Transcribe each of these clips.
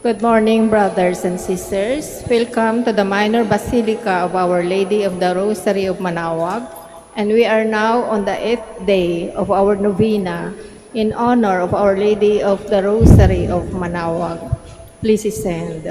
Good morning, brothers and sisters. Welcome to the Minor Basilica of Our Lady of the Rosary of Manaoag, and we are now on the 8th day of our novena in honor of Our Lady of the Rosary of Manaoag. Please stand.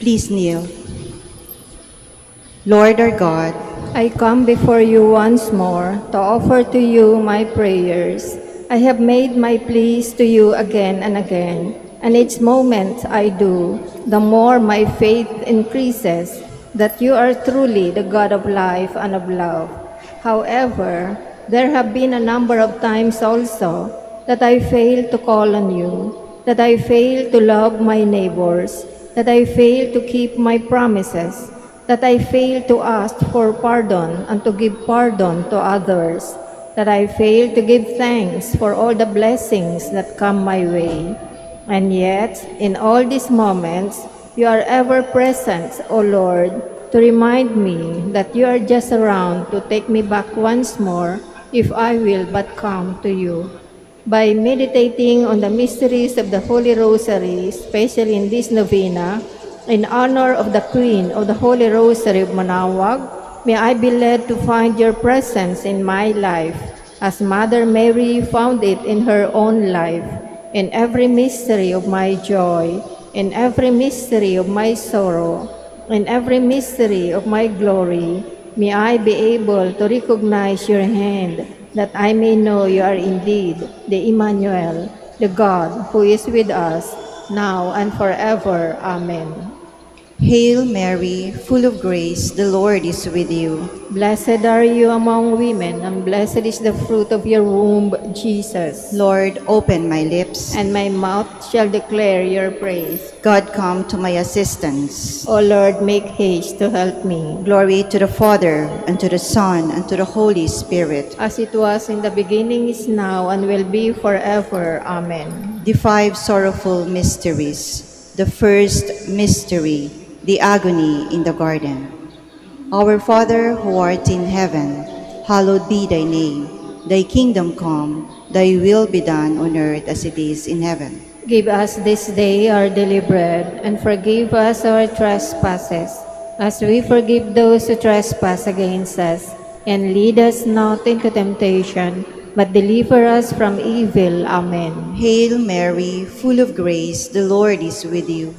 Please kneel. Lord our God, I come before you once more to offer to you my prayers. I have made my pleas to you again and again, and each moment I do, the more my faith increases that you are truly the God of life and of love. However, there have been a number of times also that I failed to call on you, that I failed to love my neighbors, that I failed to keep my promises, that I failed to ask for pardon and to give pardon to others, that I failed to give thanks for all the blessings that come my way. And yet, in all these moments, you are ever present, O Lord, to remind me that you are just around to take me back once more if I will but come to you. By meditating on the mysteries of the Holy Rosary, especially in this novena, in honor of the Queen of the Holy Rosary of Manaoag, may I be led to find your presence in my life, as Mother Mary found it in her own life, in every mystery of my joy, in every mystery of my sorrow, in every mystery of my glory. May I be able to recognize your hand, that I may know you are indeed the Emmanuel, the God who is with us, now and forever. Amen. Hail Mary, full of grace, the Lord is with you. Blessed are you among women, and blessed is the fruit of your womb, Jesus. Lord, open my lips. And my mouth shall declare your praise. God, come to my assistance. O Lord, make haste to help me. Glory to the Father, and to the Son, and to the Holy Spirit. As it was in the beginning, is now, and will be forever. Amen. The five sorrowful mysteries. The first mystery, the agony in the garden. Our Father, who art in heaven, hallowed be thy name. Thy kingdom come, thy will be done on earth as it is in heaven. Give us this day our daily bread, and forgive us our trespasses, as we forgive those who trespass against us. And lead us not into temptation, but deliver us from evil. Amen. Hail Mary, full of grace, the Lord is with you.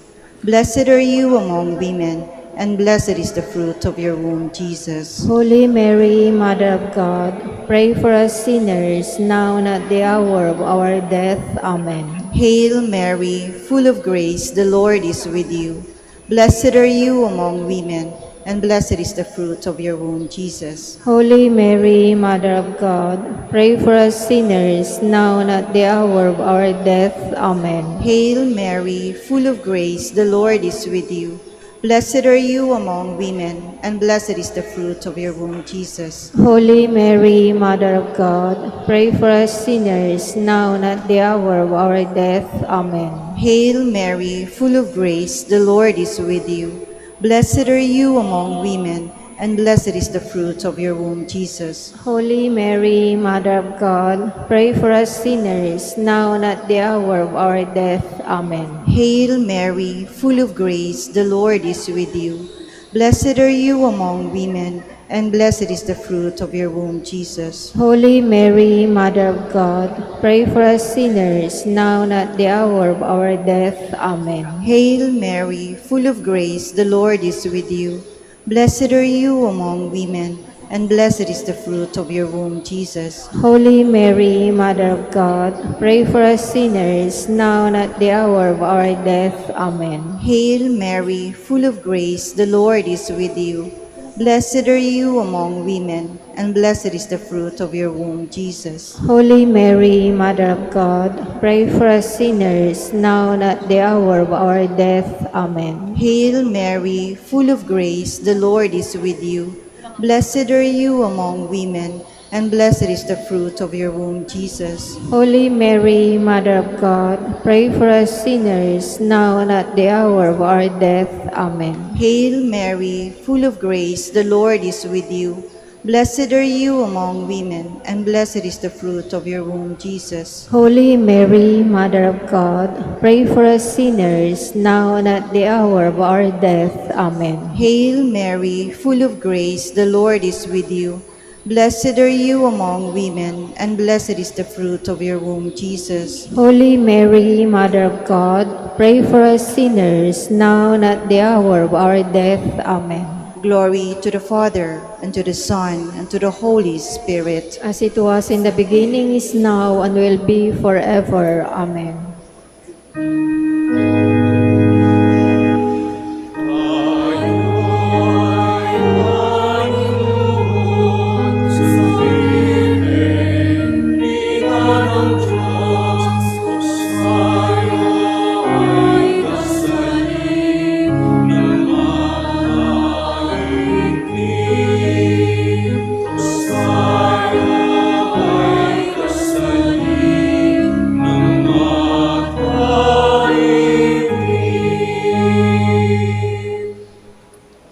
Blessed are you among women, and blessed is the fruit of your womb, Jesus. Holy Mary, Mother of God, pray for us sinners, now and at the hour of our death. Amen. Hail Mary, full of grace, the Lord is with you. Blessed are you among women, and blessed is the fruit of your womb, Jesus. Holy Mary, Mother of God, pray for us sinners, now and at the hour of our death. Amen. Hail Mary, full of grace, the Lord is with you. Blessed are you among women, and blessed is the fruit of your womb, Jesus. Holy Mary, Mother of God, pray for us sinners, now and at the hour of our death. Amen. Hail Mary, full of grace, the Lord is with you. Blessed are you among women, and blessed is the fruit of your womb, Jesus. Holy Mary, Mother of God, pray for us sinners, now and at the hour of our death. Amen. Hail Mary, full of grace, the Lord is with you. Blessed are you among women, and blessed is the fruit of your womb, Jesus. Holy Mary, Mother of God, pray for us sinners, now and at the hour of our death. Amen. Hail Mary, full of grace, the Lord is with you. Blessed are you among women, and blessed is the fruit of your womb, Jesus. Holy Mary, Mother of God, pray for us sinners, now and at the hour of our death. Amen. Hail Mary, full of grace, the Lord is with you. Blessed are you among women, and blessed is the fruit of your womb, Jesus. Holy Mary, Mother of God, pray for us sinners, now and at the hour of our death. Amen. Hail Mary, full of grace, the Lord is with you. Blessed are you among women, and blessed is the fruit of your womb, Jesus. Holy Mary, Mother of God, pray for us sinners, now and at the hour of our death. Amen. Hail Mary, full of grace, the Lord is with you. Blessed are you among women, and blessed is the fruit of your womb, Jesus. Holy Mary, Mother of God, pray for us sinners, now and at the hour of our death. Amen. Hail Mary, full of grace, the Lord is with you. Blessed are you among women, and blessed is the fruit of your womb, Jesus. Holy Mary, Mother of God, pray for us sinners, now and at the hour of our death. Amen. Glory to the Father, and to the Son, and to the Holy Spirit. As it was in the beginning, is now, and will be forever. Amen.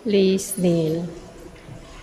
Please kneel.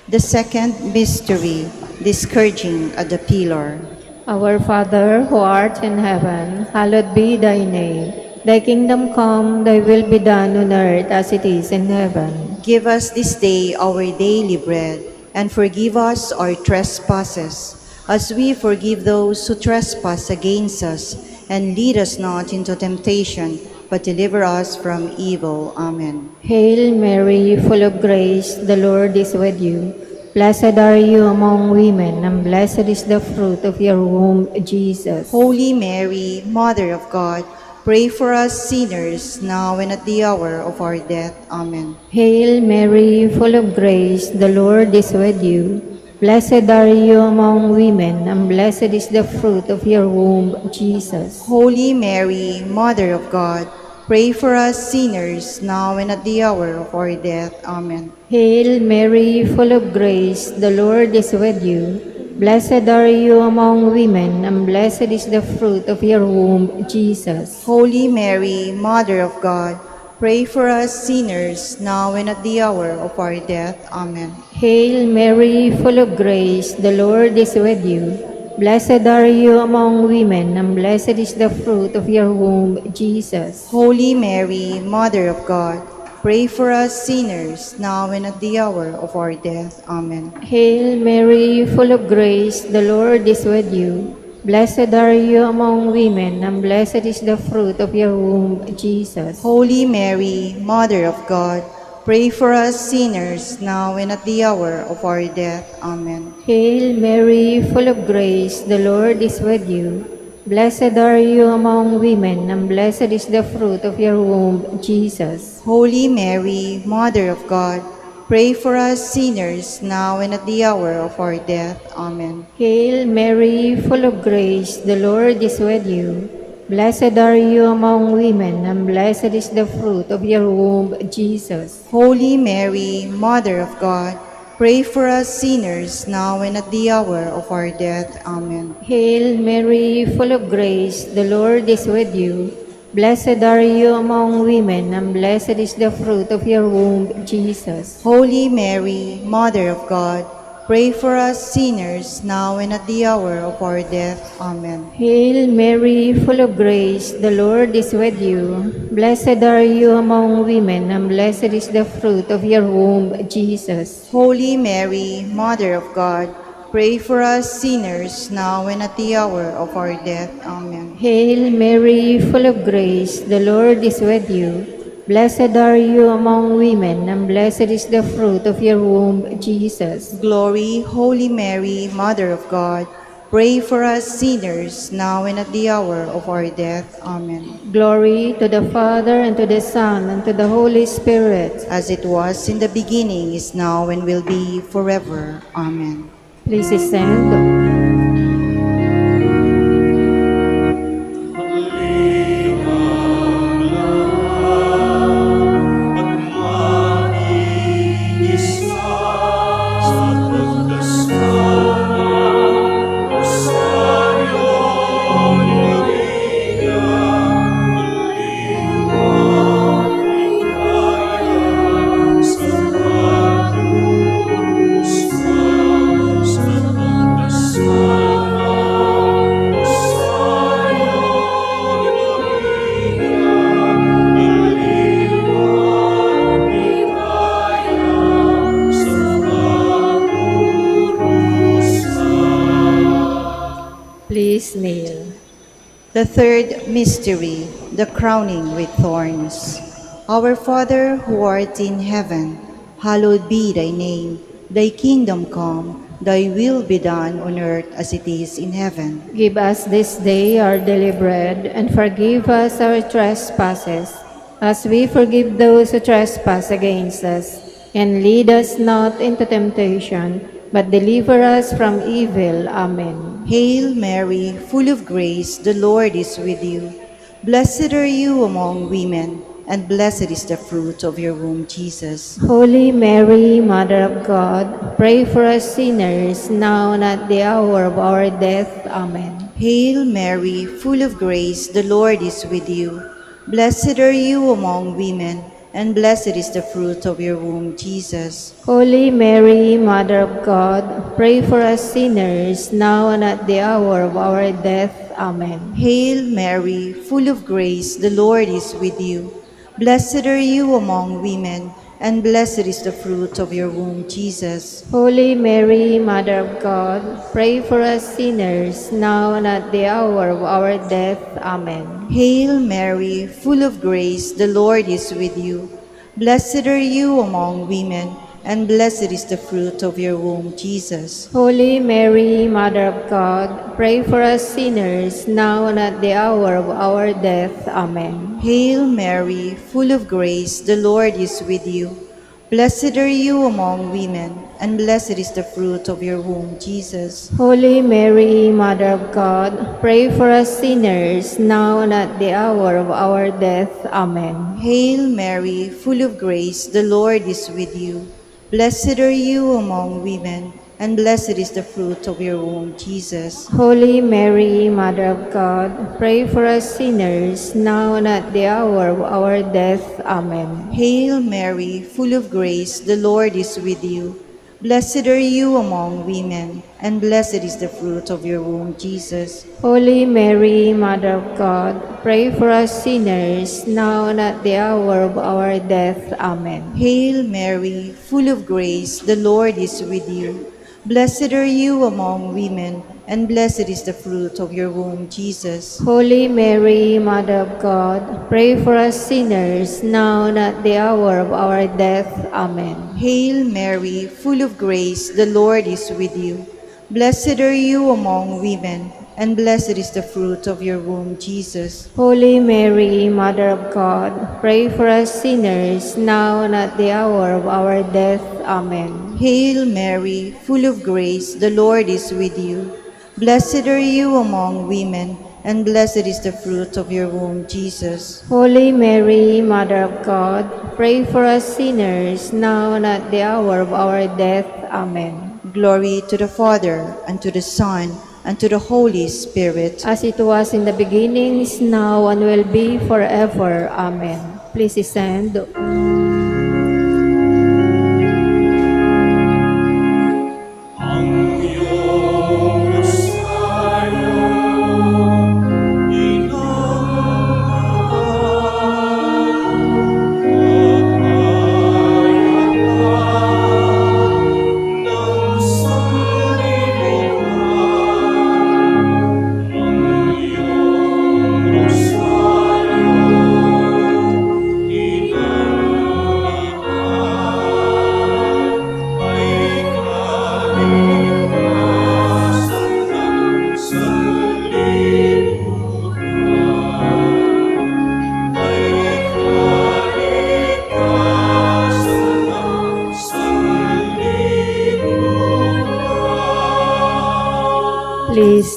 The second mystery, the scourging at the pillar. Our Father, who art in heaven, hallowed be thy name. Thy kingdom come, thy will be done on earth as it is in heaven. Give us this day our daily bread, and forgive us our trespasses, as we forgive those who trespass against us. And lead us not into temptation, but deliver us from evil. Amen. Hail Mary, full of grace, the Lord is with you. Blessed are you among women, and blessed is the fruit of your womb, Jesus. Holy Mary, Mother of God, pray for us sinners, now and at the hour of our death. Amen. Hail Mary, full of grace, the Lord is with you. Blessed are you among women, and blessed is the fruit of your womb, Jesus. Holy Mary, Mother of God, pray for us sinners, now and at the hour of our death. Amen. Hail Mary, full of grace, the Lord is with you. Blessed are you among women, and blessed is the fruit of your womb, Jesus. Holy Mary, Mother of God, pray for us sinners, now and at the hour of our death. Amen. Hail Mary, full of grace, the Lord is with you. Blessed are you among women, and blessed is the fruit of your womb, Jesus. Holy Mary, Mother of God, pray for us sinners, now and at the hour of our death. Amen. Hail Mary, full of grace, the Lord is with you. Blessed are you among women, and blessed is the fruit of your womb, Jesus. Holy Mary, Mother of God, pray for us sinners, now and at the hour of our death. Amen. Hail Mary, full of grace, the Lord is with you. Blessed are you among women, and blessed is the fruit of your womb, Jesus. Holy Mary, Mother of God, pray for us sinners, now and at the hour of our death. Amen. Hail Mary, full of grace, the Lord is with you. Blessed are you among women, and blessed is the fruit of your womb, Jesus. Holy Mary, Mother of God, pray for us sinners, now and at the hour of our death. Amen. Hail Mary, full of grace, the Lord is with you. Blessed are you among women, and blessed is the fruit of your womb, Jesus. Holy Mary, Mother of God, pray for us sinners, now and at the hour of our death. Amen. Hail Mary, full of grace, the Lord is with you. Blessed are you among women, and blessed is the fruit of your womb, Jesus. Holy Mary, Mother of God, pray for us sinners, now and at the hour of our death. Amen. Hail Mary, full of grace, the Lord is with you. Blessed are you among women, and blessed is the fruit of your womb, Jesus. Glory, Holy Mary, Mother of God, pray for us sinners, now and at the hour of our death. Amen. Glory to the Father, and to the Son, and to the Holy Spirit. As it was in the beginning, is now, and will be forever. Amen. Please stand. Please kneel. The third mystery, the crowning with thorns. Our Father, who art in heaven, hallowed be thy name. Thy kingdom come, thy will be done on earth as it is in heaven. Give us this day our daily bread, and forgive us our trespasses, as we forgive those who trespass against us. And lead us not into temptation, but deliver us from evil. Amen. Hail Mary, full of grace, the Lord is with you. Blessed are you among women, and blessed is the fruit of your womb, Jesus. Holy Mary, Mother of God, pray for us sinners, now and at the hour of our death. Amen. Hail Mary, full of grace, the Lord is with you. Blessed are you among women, and blessed is the fruit of your womb, Jesus. Holy Mary, Mother of God, pray for us sinners, now and at the hour of our death. Amen. Hail Mary, full of grace, the Lord is with you. Blessed are you among women, and blessed is the fruit of your womb, Jesus. Holy Mary, Mother of God, pray for us sinners, now and at the hour of our death. Amen. Hail Mary, full of grace, the Lord is with you. Blessed are you among women, and blessed is the fruit of your womb, Jesus. Holy Mary, Mother of God, pray for us sinners, now and at the hour of our death. Amen. Hail Mary, full of grace, the Lord is with you. Blessed are you among women, and blessed is the fruit of your womb, Jesus. Holy Mary, Mother of God, pray for us sinners, now and at the hour of our death. Amen. Hail Mary, full of grace, the Lord is with you. Blessed are you among women, and blessed is the fruit of your womb, Jesus. Holy Mary, Mother of God, pray for us sinners, now and at the hour of our death. Amen. Hail Mary, full of grace, the Lord is with you. Blessed are you among women, and blessed is the fruit of your womb, Jesus. Holy Mary, Mother of God, pray for us sinners, now and at the hour of our death. Amen. Hail Mary, full of grace, the Lord is with you. Blessed are you among women, and blessed is the fruit of your womb, Jesus. Holy Mary, Mother of God, pray for us sinners, now and at the hour of our death. Amen. Hail Mary, full of grace, the Lord is with you. Blessed are you among women, and blessed is the fruit of your womb, Jesus. Holy Mary, Mother of God, pray for us sinners, now and at the hour of our death. Amen. Hail Mary, full of grace, the Lord is with you. Blessed are you among women, and blessed is the fruit of your womb, Jesus. Holy Mary, Mother of God, pray for us sinners, now and at the hour of our death. Amen. Glory to the Father, and to the Son, and to the Holy Spirit. As it was in the beginning, is now, and will be forever. Amen. Please stand.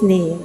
kneel.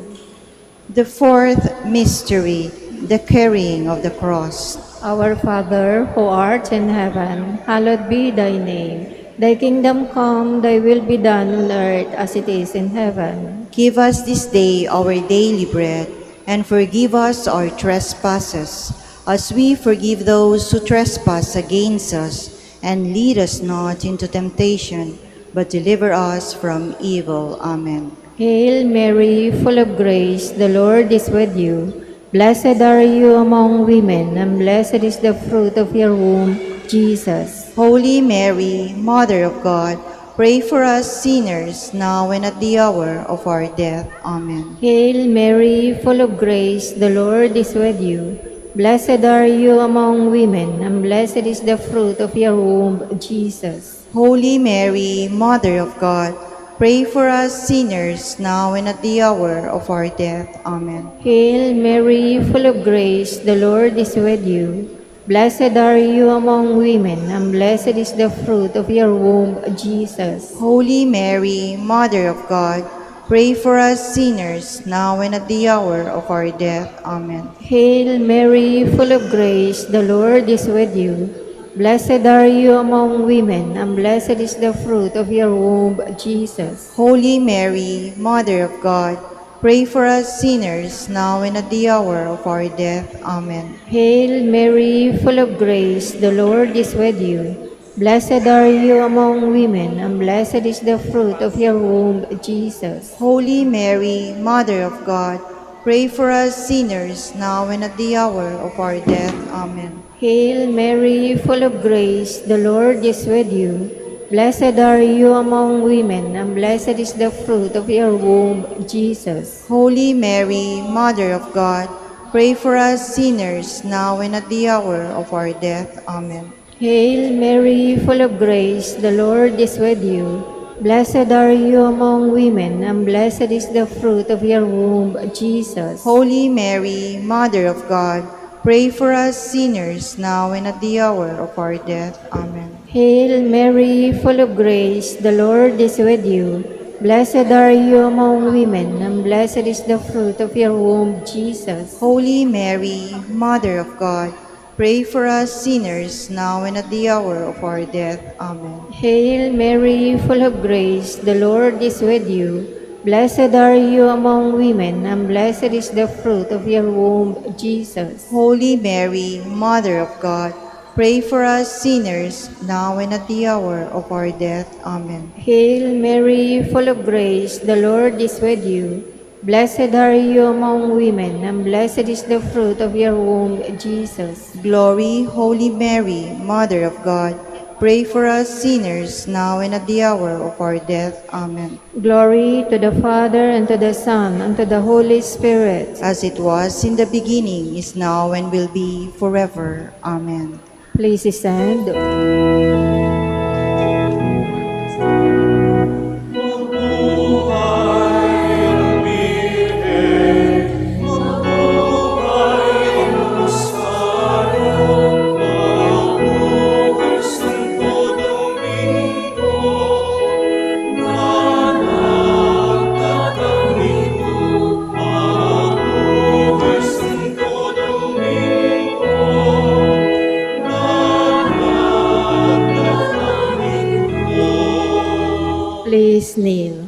The fourth mystery, the carrying of the cross. Our Father, who art in heaven, hallowed be thy name. Thy kingdom come, thy will be done on earth as it is in heaven. Give us this day our daily bread, and forgive us our trespasses, as we forgive those who trespass against us. And lead us not into temptation, but deliver us from evil. Amen. Hail Mary, full of grace, the Lord is with you. Blessed are you among women, and blessed is the fruit of your womb, Jesus. Holy Mary, Mother of God, pray for us sinners, now and at the hour of our death. Amen. Hail Mary, full of grace, the Lord is with you. Blessed are you among women, and blessed is the fruit of your womb, Jesus. Holy Mary, Mother of God, pray for us sinners, now and at the hour of our death. Amen. Hail Mary, full of grace, the Lord is with you. Blessed are you among women, and blessed is the fruit of your womb, Jesus. Holy Mary, Mother of God, pray for us sinners, now and at the hour of our death. Amen. Hail Mary, full of grace, the Lord is with you. Blessed are you among women, and blessed is the fruit of your womb, Jesus. Holy Mary, Mother of God, pray for us sinners, now and at the hour of our death. Amen. Hail Mary, full of grace, the Lord is with you. Blessed are you among women, and blessed is the fruit of your womb, Jesus. Holy Mary, Mother of God, pray for us sinners, now and at the hour of our death. Amen. Hail Mary, full of grace, the Lord is with you. Blessed are you among women, and blessed is the fruit of your womb, Jesus. Holy Mary, Mother of God, pray for us sinners, now and at the hour of our death. Amen. Hail Mary, full of grace, the Lord is with you. Blessed are you among women, and blessed is the fruit of your womb, Jesus. Holy Mary, Mother of God, pray for us sinners, now and at the hour of our death. Amen. Hail Mary, full of grace, the Lord is with you. Blessed are you among women, and blessed is the fruit of your womb, Jesus. Holy Mary, Mother of God, pray for us sinners, now and at the hour of our death. Amen. Hail Mary, full of grace, the Lord is with you. Blessed are you among women, and blessed is the fruit of your womb, Jesus. Holy Mary, Mother of God, pray for us sinners, now and at the hour of our death. Amen. Hail Mary, full of grace, the Lord is with you. Blessed are you among women, and blessed is the fruit of your womb, Jesus. Glory, Holy Mary, Mother of God, pray for us sinners, now and at the hour of our death. Amen. Glory to the Father, and to the Son, and to the Holy Spirit. As it was in the beginning, is now, and will be forever. Amen. Please stand. Please kneel.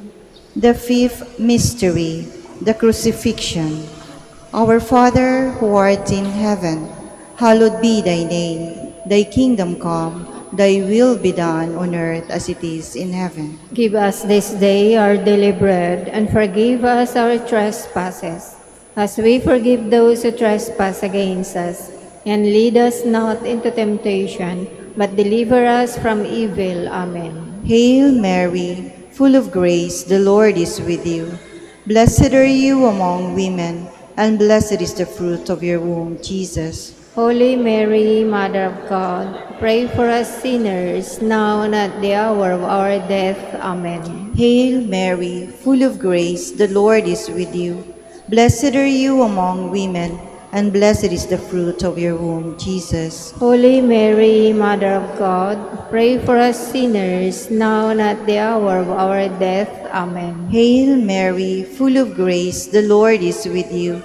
The fifth mystery, the crucifixion. Our Father, who art in heaven, hallowed be thy name. Thy kingdom come, thy will be done on earth as it is in heaven. Give us this day our daily bread, and forgive us our trespasses, as we forgive those who trespass against us. And lead us not into temptation, but deliver us from evil. Amen. Hail Mary, full of grace, the Lord is with you. Blessed are you among women, and blessed is the fruit of your womb, Jesus. Holy Mary, Mother of God, pray for us sinners, now and at the hour of our death. Amen. Hail Mary, full of grace, the Lord is with you. Blessed are you among women, and blessed is the fruit of your womb, Jesus. Holy Mary, Mother of God, pray for us sinners, now and at the hour of our death. Amen. Hail Mary, full of grace, the Lord is with you.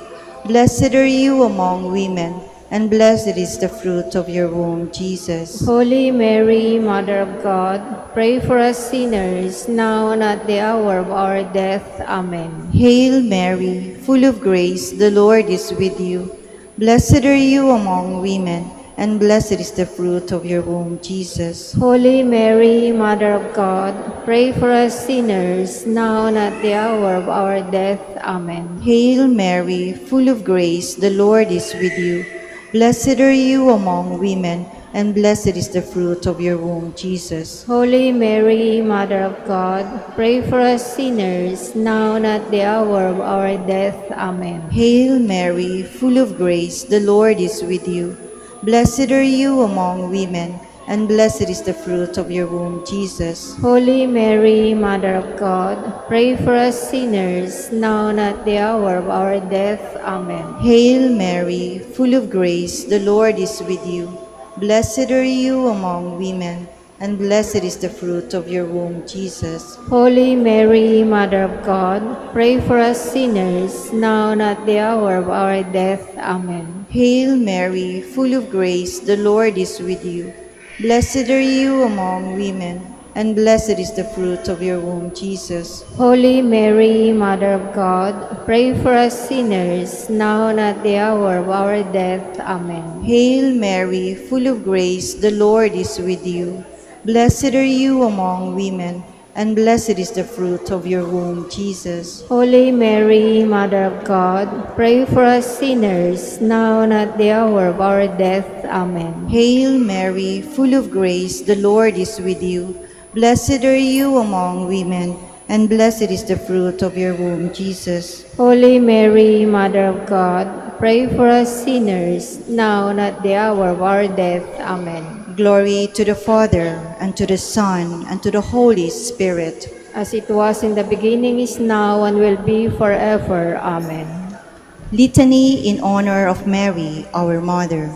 Blessed are you among women, and blessed is the fruit of your womb, Jesus. Holy Mary, Mother of God, pray for us sinners, now and at the hour of our death. Amen. Hail Mary, full of grace, the Lord is with you. Blessed are you among women, and blessed is the fruit of your womb, Jesus. Holy Mary, Mother of God, pray for us sinners, now and at the hour of our death. Amen. Hail Mary, full of grace, the Lord is with you. Blessed are you among women, and blessed is the fruit of your womb, Jesus. Holy Mary, Mother of God, pray for us sinners, now and at the hour of our death. Amen. Hail Mary, full of grace, the Lord is with you. Blessed are you among women, and blessed is the fruit of your womb, Jesus. Holy Mary, Mother of God, pray for us sinners, now and at the hour of our death. Amen. Hail Mary, full of grace, the Lord is with you. Blessed are you among women, and blessed is the fruit of your womb, Jesus. Holy Mary, Mother of God, pray for us sinners, now and at the hour of our death. Amen. Hail Mary, full of grace, the Lord is with you. Blessed are you among women, and blessed is the fruit of your womb, Jesus. Holy Mary, Mother of God, pray for us sinners, now and at the hour of our death. Amen. Hail Mary, full of grace, the Lord is with you. Blessed are you among women, and blessed is the fruit of your womb, Jesus. Holy Mary, Mother of God, pray for us sinners, now and at the hour of our death. Amen. Hail Mary, full of grace, the Lord is with you. Blessed are you among women, and blessed is the fruit of your womb, Jesus. Holy Mary, Mother of God, pray for us sinners, now and at the hour of our death. Amen. Glory to the Father, and to the Son, and to the Holy Spirit. As it was in the beginning, is now, and will be forever. Amen. Litany in honor of Mary, our Mother.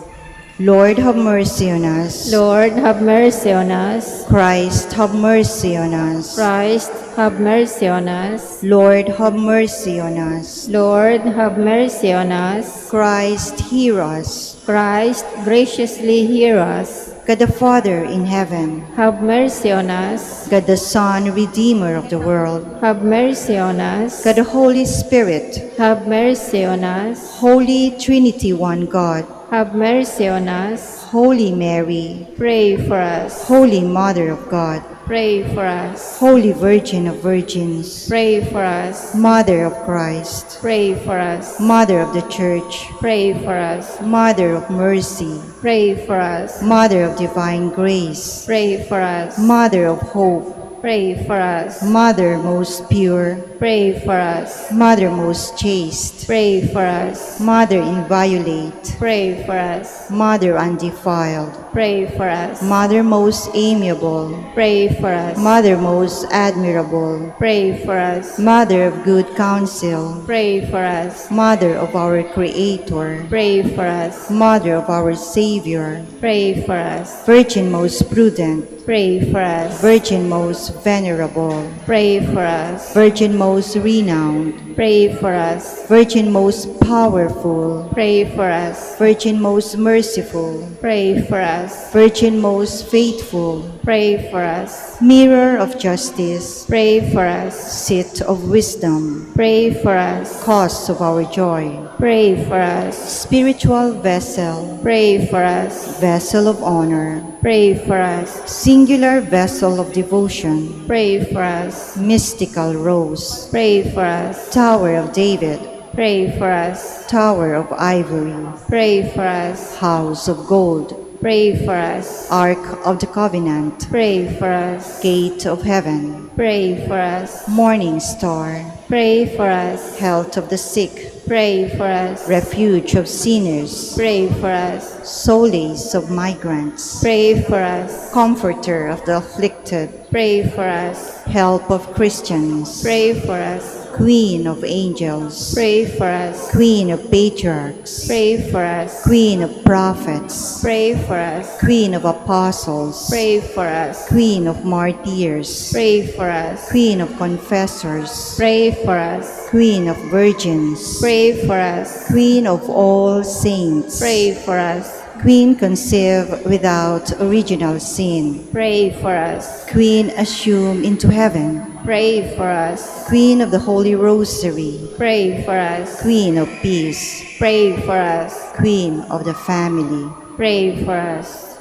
Lord, have mercy on us. Lord, have mercy on us. Christ, have mercy on us. Christ, have mercy on us. Lord, have mercy on us. Lord, have mercy on us. Christ, hear us. Christ, graciously hear us. God the Father in heaven, Have mercy on us. God the Son, Redeemer of the world, Have mercy on us. God the Holy Spirit, Have mercy on us. Holy Trinity, one God, Have mercy on us. Holy Mary, Pray for us. Holy Mother of God, Pray for us. Holy Virgin of Virgins, Pray for us. Mother of Christ, Pray for us. Mother of the Church, Pray for us. Mother of Mercy, Pray for us. Mother of Divine Grace, Pray for us. Mother of Hope, Pray for us. Mother most pure, Pray for us. Mother most chaste, Pray for us. Mother inviolate, Pray for us. Mother undefiled, Pray for us. Mother most amiable, Pray for us. Mother most admirable, Pray for us. Mother of good counsel, Pray for us. Mother of our Creator, Pray for us. Mother of our Savior, Pray for us. Virgin most prudent, Pray for us. Virgin most venerable, Pray for us. Virgin most renowned, Pray for us. Virgin most powerful, Pray for us. Virgin most merciful, Pray for us. Virgin most faithful, Pray for us. Mirror of justice, Pray for us. Seat of wisdom, Pray for us. cause of our joy, Pray for us. spiritual vessel, Pray for us. vessel of honor, Pray for us. singular vessel of devotion, Pray for us. mystical rose, Pray for us. Tower of David, Pray for us. Tower of ivory, Pray for us. House of gold, Pray for us. Ark of the covenant, Pray for us. Gate of heaven, Pray for us. Morning star, Pray for us. Health of the sick, Pray for us. Refuge of sinners, Pray for us. Solace of migrants, Pray for us. Comforter of the afflicted, Pray for us. Help of Christians, Pray for us. Queen of angels, Pray for us. Queen of patriarchs, Pray for us. Queen of prophets, Pray for us. Queen of apostles, Pray for us. Queen of martyrs, Pray for us. Queen of confessors, Pray for us. Queen of virgins, Pray for us. Queen of all saints, Pray for us. Queen conceived without original sin, Pray for us. Queen assumed into heaven, Pray for us. Queen of the Holy Rosary, Pray for us. Queen of peace, Pray for us. Queen of the family. Pray for us.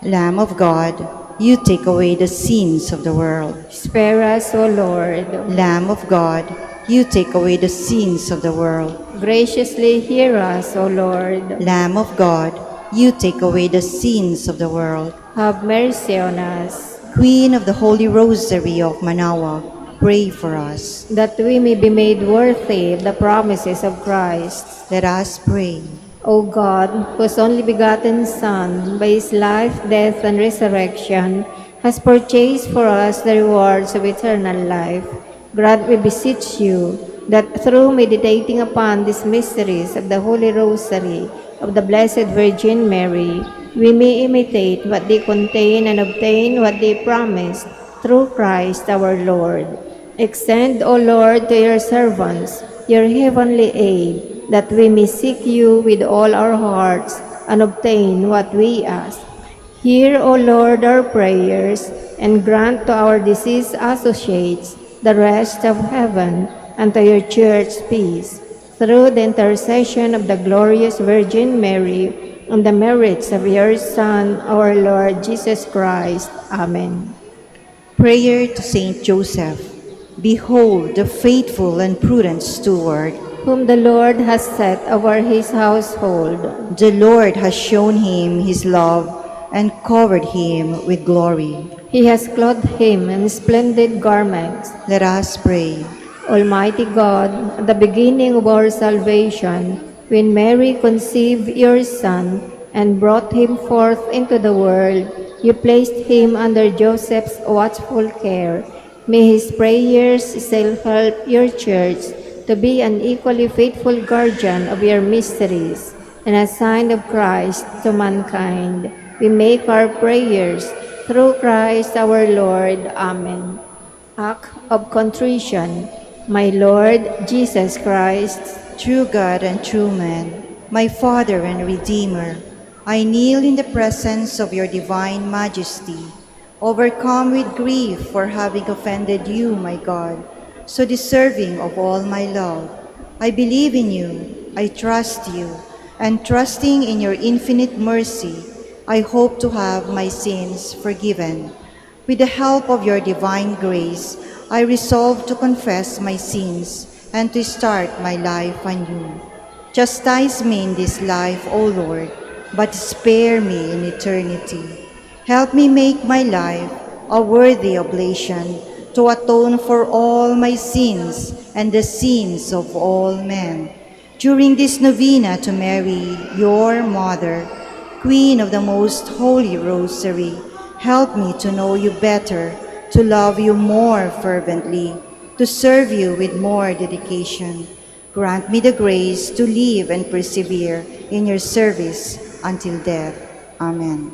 Lamb of God, you take away the sins of the world. Spare us, O Lord. Lamb of God, you take away the sins of the world. Graciously hear us, O Lord. Lamb of God, you take away the sins of the world. Have mercy on us, Queen of the Holy Rosary of Manaoag, pray for us. that we may be made worthy of the promises of Christ. Let us pray. O God, whose only begotten Son, by his life, death, and resurrection, has purchased for us the rewards of eternal life, grant, we beseech you, that through meditating upon these mysteries of the Holy Rosary of the Blessed Virgin Mary, we may imitate what they contain and obtain what they promised, through Christ our Lord. Extend, O Lord, to your servants your heavenly aid, that we may seek you with all our hearts and obtain what we ask. Hear, O Lord, our prayers, and grant to our deceased associates the rest of heaven, and to your church peace, through the intercession of the glorious Virgin Mary, and the merits of your Son, our Lord Jesus Christ. Amen. Prayer to Saint Joseph. Behold the faithful and prudent steward. Whom the Lord has set over his household. The Lord has shown him his love and covered him with glory. He has clothed him in splendid garments. Let us pray. Almighty God, at the beginning of our salvation, when Mary conceived your Son and brought him forth into the world, you placed him under Joseph's watchful care. May his prayers still help your church to be an equally faithful guardian of your mysteries and a sign of Christ to mankind. We make our prayers through Christ our Lord. Amen. Act of contrition. My Lord Jesus Christ, True God and true man, my Father and Redeemer, I kneel in the presence of your divine majesty, overcome with grief for having offended you, my God, so deserving of all my love. I believe in you, I trust you, and trusting in your infinite mercy, I hope to have my sins forgiven. With the help of your divine grace, I resolve to confess my sins and to start my life anew. Chastise me in this life, O Lord, but spare me in eternity. Help me make my life a worthy oblation to atone for all my sins and the sins of all men. During this novena to Mary, your Mother, Queen of the Most Holy Rosary, help me to know you better, to love you more fervently, to serve you with more dedication. Grant me the grace to live and persevere in your service until death. Amen.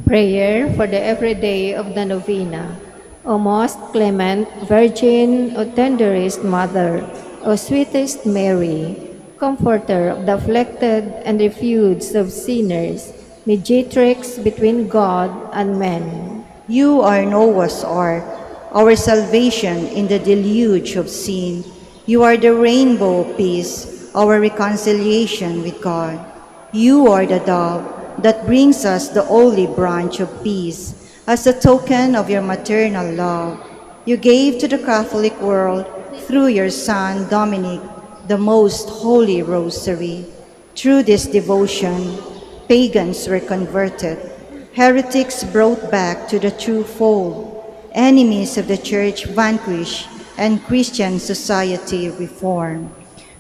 prayer for the everyday of the novena. O most clement Virgin, O tenderest Mother, O sweetest Mary, Comforter of the afflicted and refuge of sinners, mediatrix between God and men. You are Noah's ark, our salvation in the deluge of sin. You are the rainbow of peace, our reconciliation with God. You are the dove that brings us the olive branch of peace. As a token of your maternal love, you gave to the Catholic world, through your Son, Dominic, the most holy rosary. Through this devotion, pagans were converted, heretics brought back to the true fold, enemies of the Church vanquished, and Christian society reformed.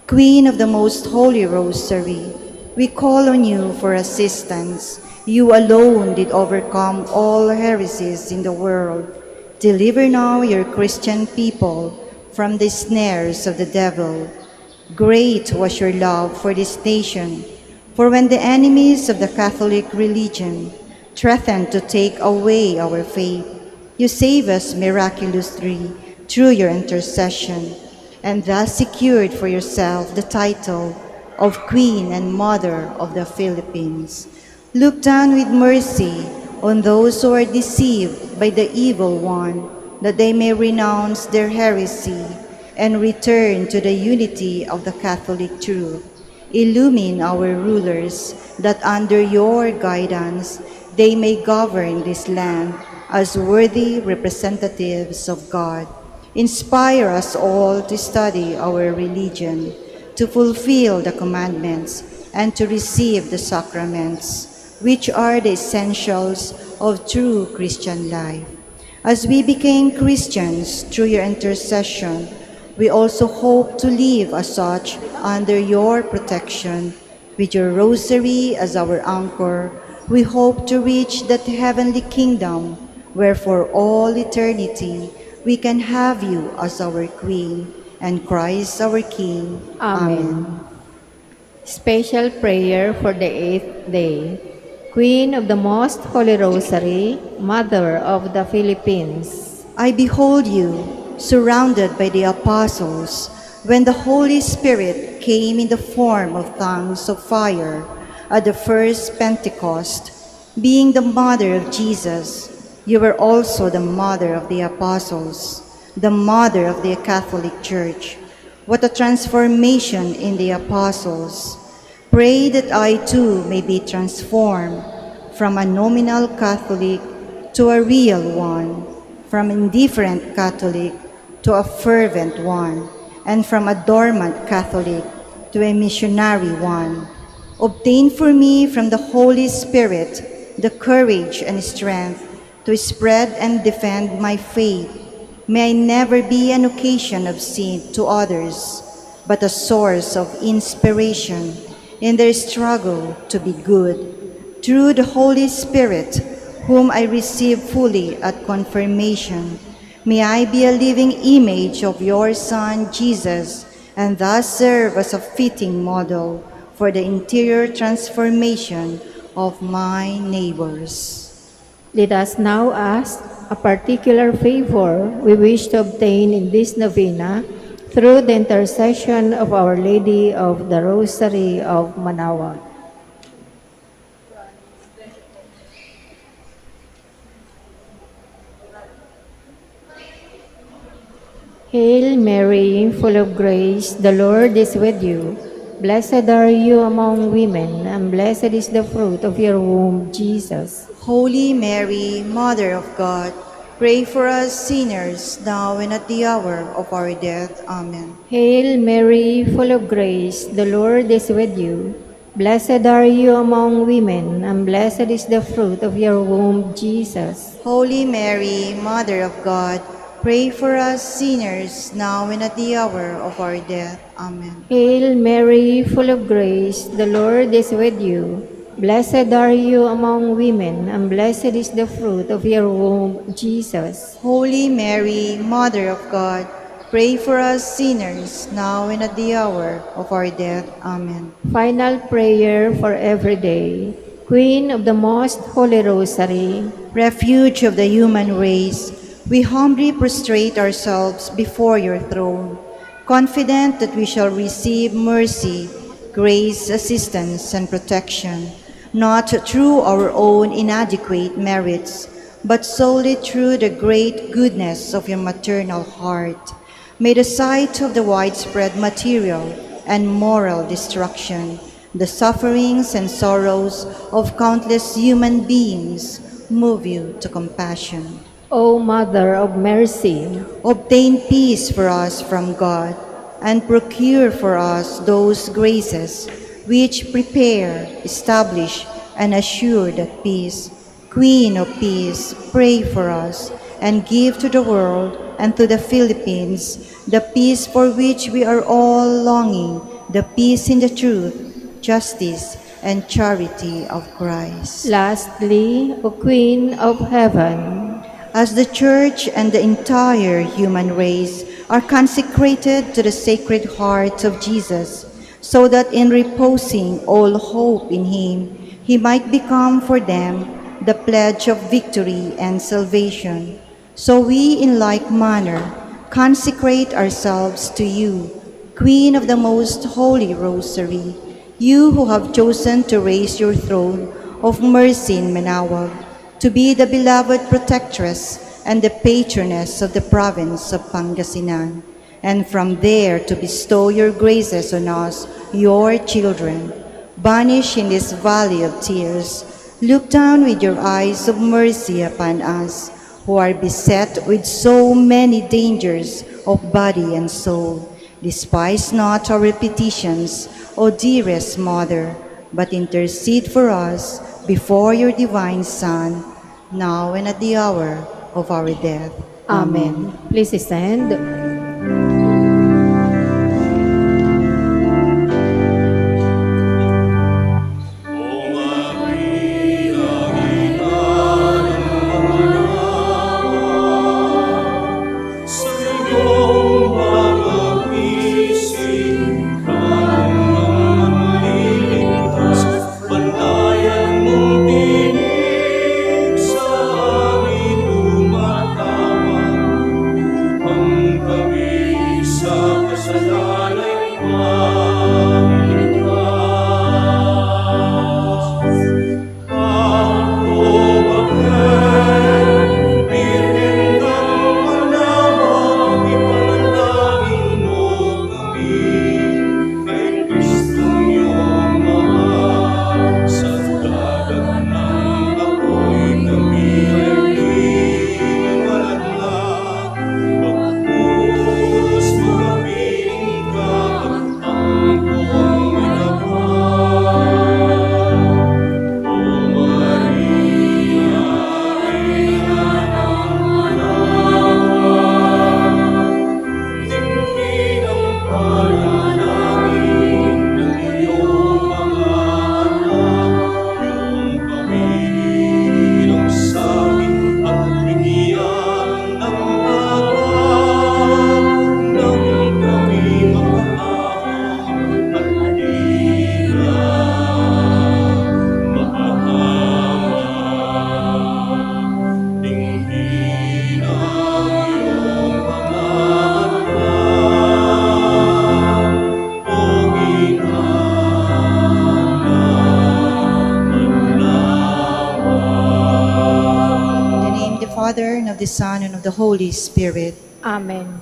Queen of the Most Holy Rosary, we call on you for assistance. You alone did overcome all heresies in the world. Deliver now your Christian people from the snares of the devil. Great was your love for this nation, for when the enemies of the Catholic religion threatened to take away our faith, you save us miraculously through your intercession, and thus secured for yourself the title of Queen and Mother of the Philippines. Look down with mercy on those who are deceived by the evil one, that they may renounce their heresy and return to the unity of the Catholic truth. Illumine our rulers, that under your guidance they may govern this land as worthy representatives of God. Inspire us all to study our religion, to fulfill the commandments, and to receive the sacraments, which are the essentials of true Christian life. As we became Christians through your intercession, we also hope to live as such under your protection. With your rosary as our anchor, we hope to reach that heavenly kingdom where for all eternity we can have you as our Queen and Christ our King. Amen. Special prayer for the 8th day. Queen of the Most Holy Rosary, Mother of the Philippines. I behold you, surrounded by the apostles, when the Holy Spirit came in the form of tongues of fire at the first Pentecost. Being the mother of Jesus, you were also the mother of the apostles, the mother of the Catholic Church. What a transformation in the apostles! Pray that I too may be transformed from a nominal Catholic to a real one, from indifferent Catholic to a fervent one, and from a dormant Catholic to a missionary one. Obtain for me from the Holy Spirit the courage and strength to spread and defend my faith. May I never be an occasion of sin to others, but a source of inspiration in their struggle to be good. Through the Holy Spirit, whom I received fully at confirmation, may I be a living image of your Son, Jesus, and thus serve as a fitting model for the interior transformation of my neighbors. Let us now ask a particular favor we wish to obtain in this novena through the intercession of Our Lady of the Rosary of Manaoag. Hail Mary, full of grace, the Lord is with you. Blessed are you among women, and blessed is the fruit of your womb, Jesus. Holy Mary, Mother of God, pray for us sinners, now and at the hour of our death. Amen. Hail Mary, full of grace, the Lord is with you. Blessed are you among women, and blessed is the fruit of your womb, Jesus. Holy Mary, Mother of God, pray for us sinners, now and at the hour of our death. Amen. Hail Mary, full of grace, the Lord is with you. Blessed are you among women, and blessed is the fruit of your womb, Jesus. Holy Mary, Mother of God, pray for us sinners, now and at the hour of our death. Amen. Final prayer for every day. Queen of the Most Holy Rosary, Refuge of the human race, we humbly prostrate ourselves before your throne, confident that we shall receive mercy, grace, assistance, and protection, not through our own inadequate merits, but solely through the great goodness of your maternal heart. May the sight of the widespread material and moral destruction, the sufferings and sorrows of countless human beings move you to compassion. O Mother of Mercy, Obtain peace for us from God, and procure for us those graces which prepare, establish, and assure that peace. Queen of Peace, pray for us, and give to the world and to the Philippines the peace for which we are all longing, the peace in the truth, justice, and charity of Christ. lastly, O Queen of Heaven, As the Church and the entire human race are consecrated to the Sacred Heart of Jesus, so that in reposing all hope in him, he might become for them the pledge of victory and salvation. So we, in like manner, consecrate ourselves to you, Queen of the Most Holy Rosary, you who have chosen to raise your throne of mercy in Manaoag, to be the beloved protectress and the patroness of the province of Pangasinan, and from there to bestow your graces on us, your children. Banish in this valley of tears, look down with your eyes of mercy upon us, who are beset with so many dangers of body and soul. Despise not our repetitions, O dearest Mother, but intercede for us before your divine Son, now and at the hour of our death. Amen. Please stand. In the name of the Father, and of the Son, and of the Holy Spirit. Amen.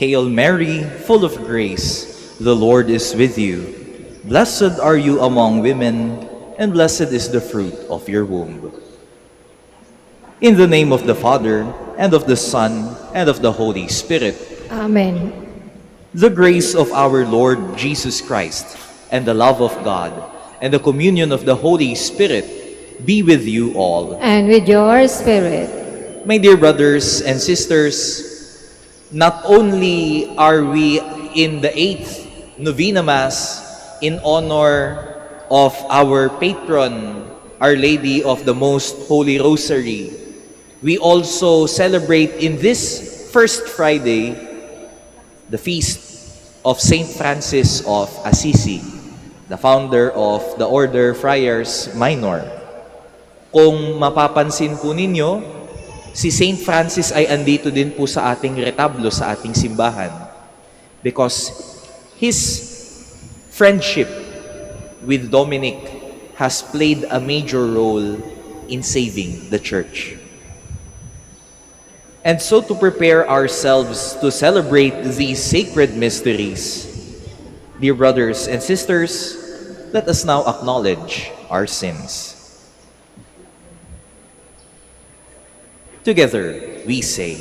Hail Mary, full of grace, the Lord is with you. Blessed are you among women, and blessed is the fruit of your womb. In the name of the Father, and of the Son, and of the Holy Spirit, Amen. the grace of our Lord Jesus Christ, and the love of God, and the communion of the Holy Spirit be with you all. And with your spirit. My dear brothers and sisters, not only are we in the 8th Novena Mass in honor of our patron, Our Lady of the Most Holy Rosary, we also celebrate in this first Friday the feast of Saint Francis of Assisi, the founder of the Order Friars Minor. Kung mapapansin po ninyo, si Saint Francis ay andito din po sa ating retablo, sa ating simbahan. Because his friendship with Dominic has played a major role in saving the Church. And so to prepare ourselves to celebrate these sacred mysteries, dear brothers and sisters, let us now acknowledge our sins. Together, we say,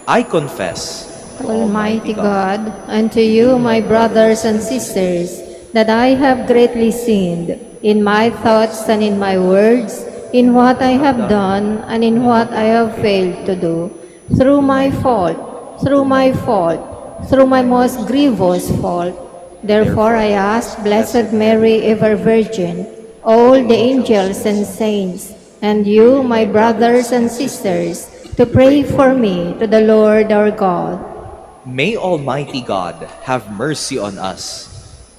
I confess, Almighty God, unto you, my brothers and sisters, that I have greatly sinned in my thoughts and in my words, in what I have done and in what I have failed to do, through my fault, through my most grievous fault. Therefore I ask Blessed Mary, ever Virgin, all the angels and saints, and you, my brothers and sisters, to pray for me to the Lord our God. may Almighty God have mercy on us,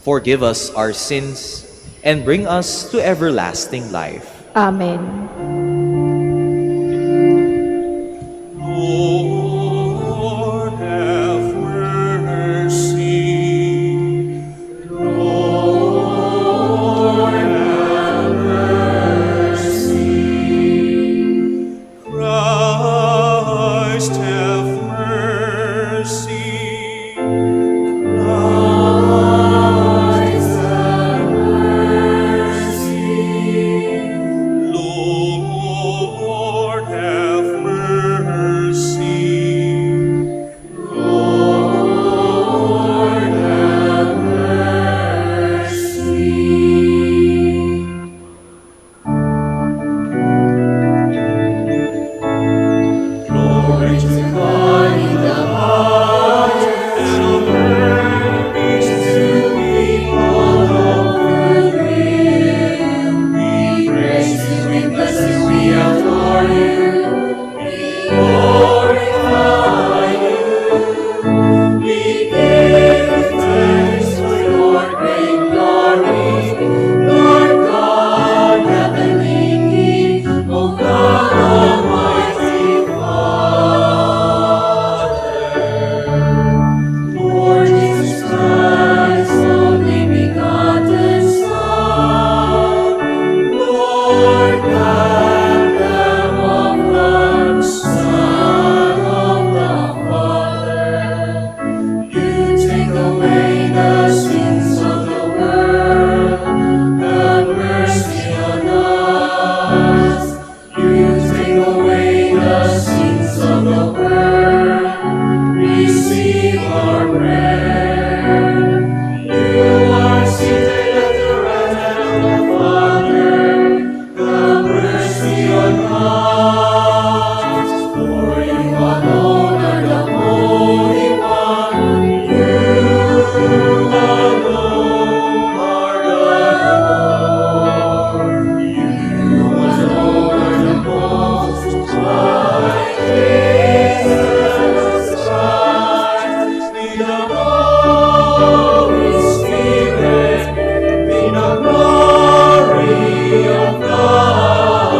forgive us our sins, and bring us to everlasting life. Amen. Lord, have mercy. Lord, have mercy. Christ, have mercy. Christ, have mercy. Lord, have mercy. Lord, have mercy. Glory to God in the highest, and on earth peace to people of good will. We praise you, we bless you, we adore you, we glorify you. We give thanks for your great glory, Lord God, heavenly King, O God, Almighty Father. Lord Jesus Christ, only begotten Son, Lord God, Lamb of God, Son of the Father, you take away the sins of the world, have mercy on us. You take away the sins of the world, receive our prayer. You are seated at the right hand of the Father, have mercy on us. For you alone are the Holy One, you alone are the Lord. You alone are the Most High, Jesus Christ. Be the Holy Spirit, be the glory of God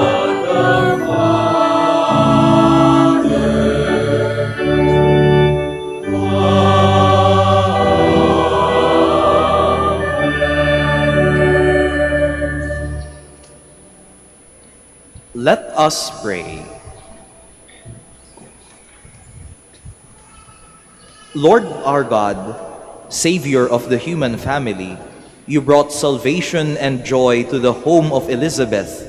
the Father. Let us pray. Lord our God, Savior of the human family, you brought salvation and joy to the home of Elizabeth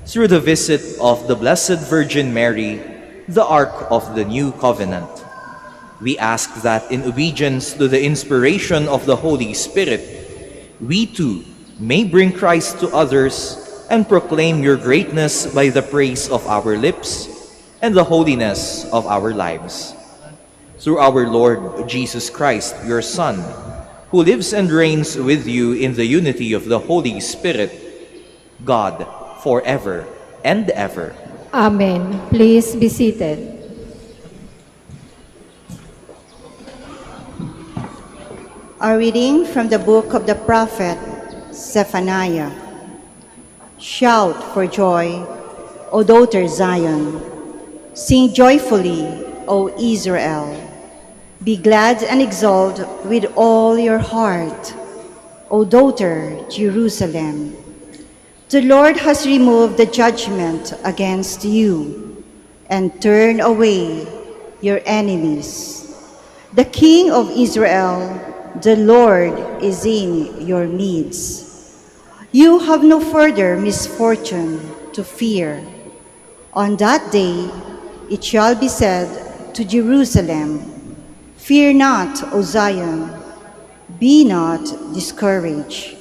through the visit of the Blessed Virgin Mary, the Ark of the New Covenant. We ask that in obedience to the inspiration of the Holy Spirit, we too may bring Christ to others and proclaim your greatness by the praise of our lips and the holiness of our lives. Through our Lord Jesus Christ, your Son, who lives and reigns with you in the unity of the Holy Spirit, God, forever and ever. Amen. Please be seated. A reading from the book of the prophet Zephaniah. Shout for joy, O daughter Zion. Sing joyfully, O Israel. Be glad and exult with all your heart, O daughter Jerusalem. The Lord has removed the judgment against you and turned away your enemies. The King of Israel, the Lord, is in your midst. You have no further misfortune to fear. On that day it shall be said to Jerusalem, fear not, O Zion, be not discouraged.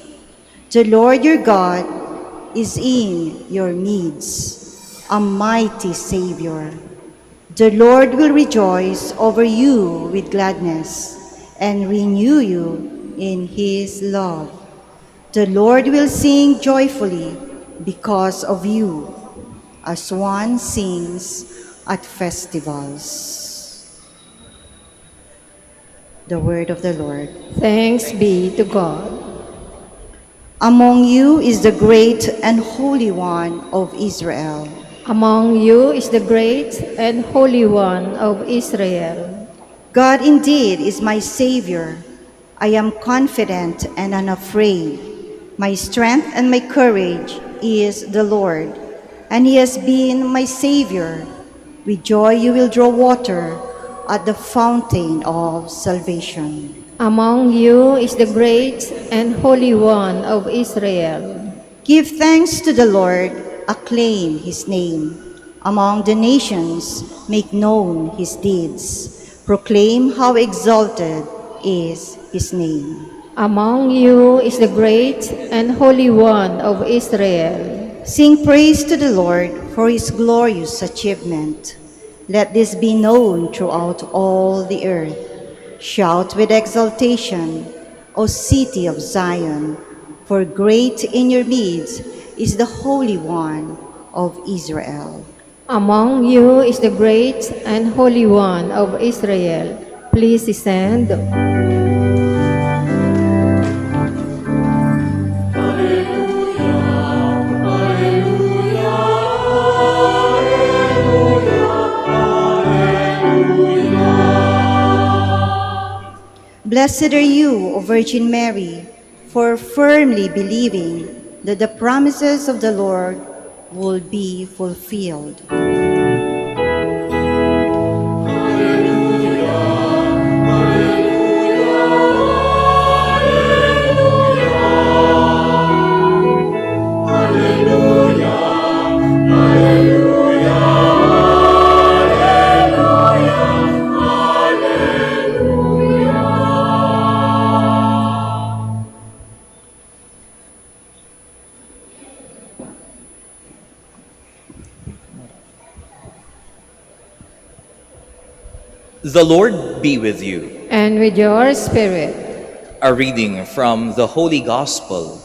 The Lord your God is in your midst, a mighty Savior. The Lord will rejoice over you with gladness and renew you in his love. The Lord will sing joyfully because of you, as one sings at festivals. The word of the Lord. Thanks be to God. Among you is the great and holy one of Israel. Among you is the great and holy one of Israel. God indeed is my Savior. I am confident and unafraid. My strength and my courage is the Lord, and he has been my Savior. With joy you will draw water at the fountain of salvation. Among you is the great and holy one of Israel. Give thanks to the Lord, acclaim his name. Among the nations, make known his deeds. Proclaim how exalted is his name. Among you is the great and holy one of Israel. Sing praise to the Lord for his glorious achievement. Let this be known throughout all the earth. Shout with exultation, O city of Zion, for great in your midst is the Holy One of Israel. Among you is the great and holy one of Israel. Please stand. Blessed are you, O Virgin Mary, for firmly believing that the promises of the Lord will be fulfilled. The Lord be with you. And with your spirit. A reading from the Holy Gospel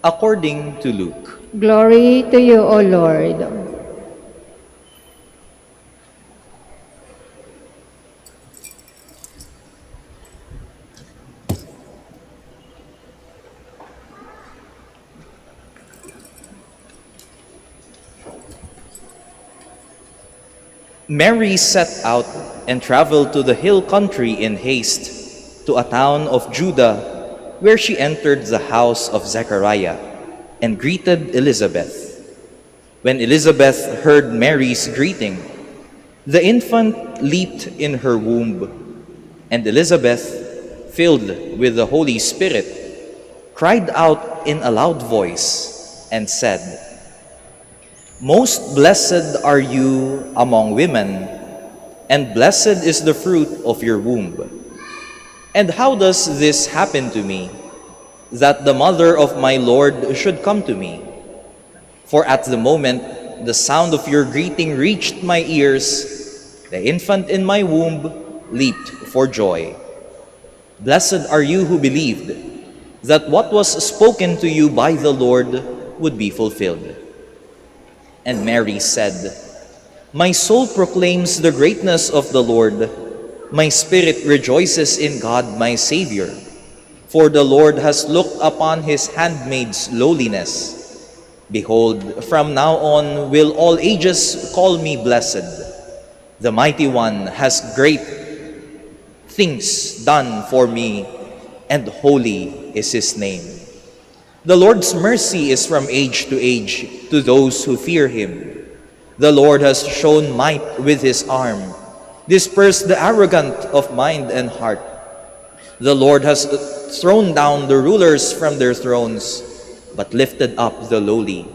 according to Luke. Glory to you, O Lord. Mary set out and traveled to the hill country in haste, to a town of Judah, where she entered the house of Zechariah and greeted Elizabeth. When Elizabeth heard Mary's greeting, the infant leaped in her womb, And Elizabeth, filled with the Holy Spirit, cried out in a loud voice and said, "Most blessed are you among women, and blessed is the fruit of your womb. And how does this happen to me, that the mother of my Lord should come to me? For at the moment the sound of your greeting reached my ears, the infant in my womb leaped for joy. Blessed are you who believed that what was spoken to you by the Lord would be fulfilled." And Mary said, "My soul proclaims the greatness of the Lord. My spirit rejoices in God my Savior. For the Lord has looked upon his handmaid's lowliness. Behold, from now on will all ages call me blessed. The Mighty One has great things done for me, and holy is his name. The Lord's mercy is from age to age to those who fear him. The Lord has shown might with his arm, dispersed the arrogant of mind and heart. The Lord has thrown down the rulers from their thrones, but lifted up the lowly.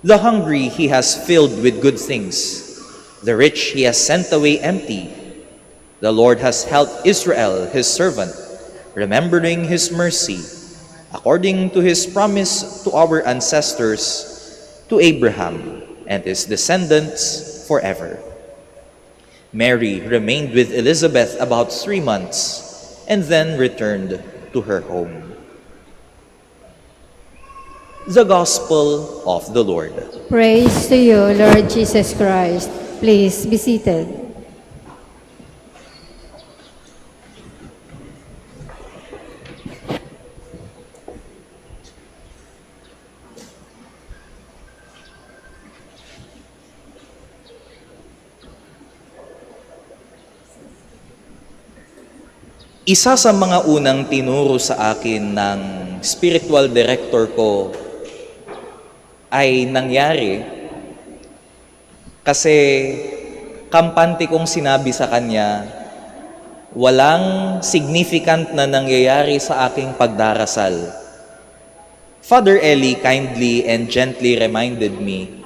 The hungry he has filled with good things. The rich he has sent away empty. The Lord has helped Israel, his servant, remembering his mercy, according to his promise to our ancestors, to Abraham and his descendants forever." Mary remained with Elizabeth about 3 months and then returned to her home. The Gospel of the Lord. Praise to you, Lord Jesus Christ. Please be seated. Isa sa mga unang tinuro sa akin ng spiritual director ko ay nangyari kasi kampante kong sinabi sa kanya, walang significant na nangyayari sa aking pagdarasal. Father Eli kindly and gently reminded me,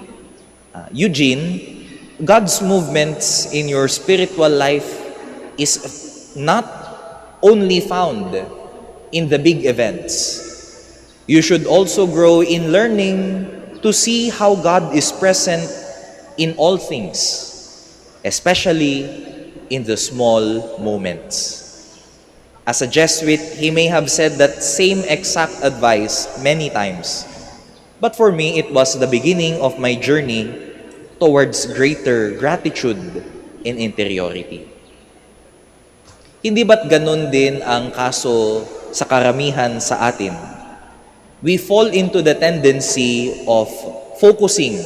Eugene, God's movements in your spiritual life is not only found in the big events. You should also grow in learning to see how God is present in all things, especially in the small moments. As a Jesuit, he may have said that same exact advice many times. But for me, it was the beginning of my journey towards greater gratitude and interiority. Hindi ba't ganun din ang kaso sa karamihan sa atin? We fall into the tendency of focusing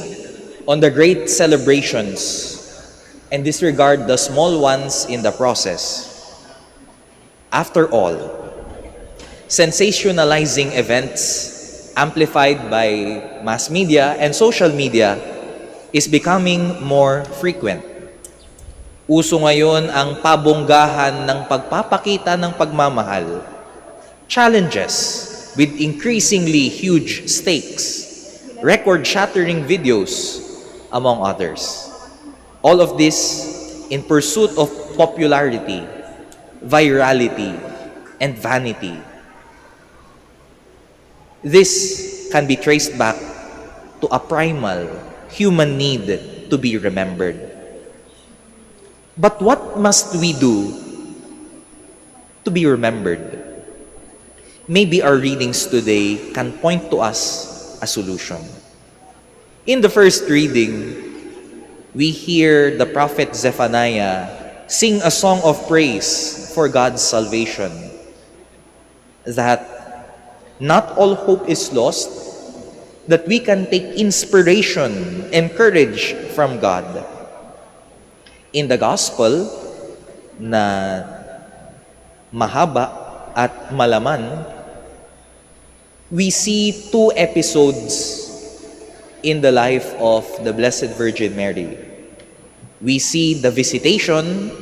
on the great celebrations and disregard the small ones in the process. After all, sensationalizing events amplified by mass media and social media is becoming more frequent. Uso ngayon ang pabonggahan ng pagpapakita ng pagmamahal, challenges with increasingly huge stakes, record-shattering videos, among others. All of this in pursuit of popularity, virality, and vanity. This can be traced back to a primal human need to be remembered. But what must we do to be remembered? Maybe our readings today can point to us a solution. In the first reading, we hear the prophet Zephaniah sing a song of praise for God's salvation, that not all hope is lost, that we can take inspiration and courage from God. In the gospel na mahaba at malaman, we see 2 episodes in the life of the Blessed Virgin Mary. We see the visitation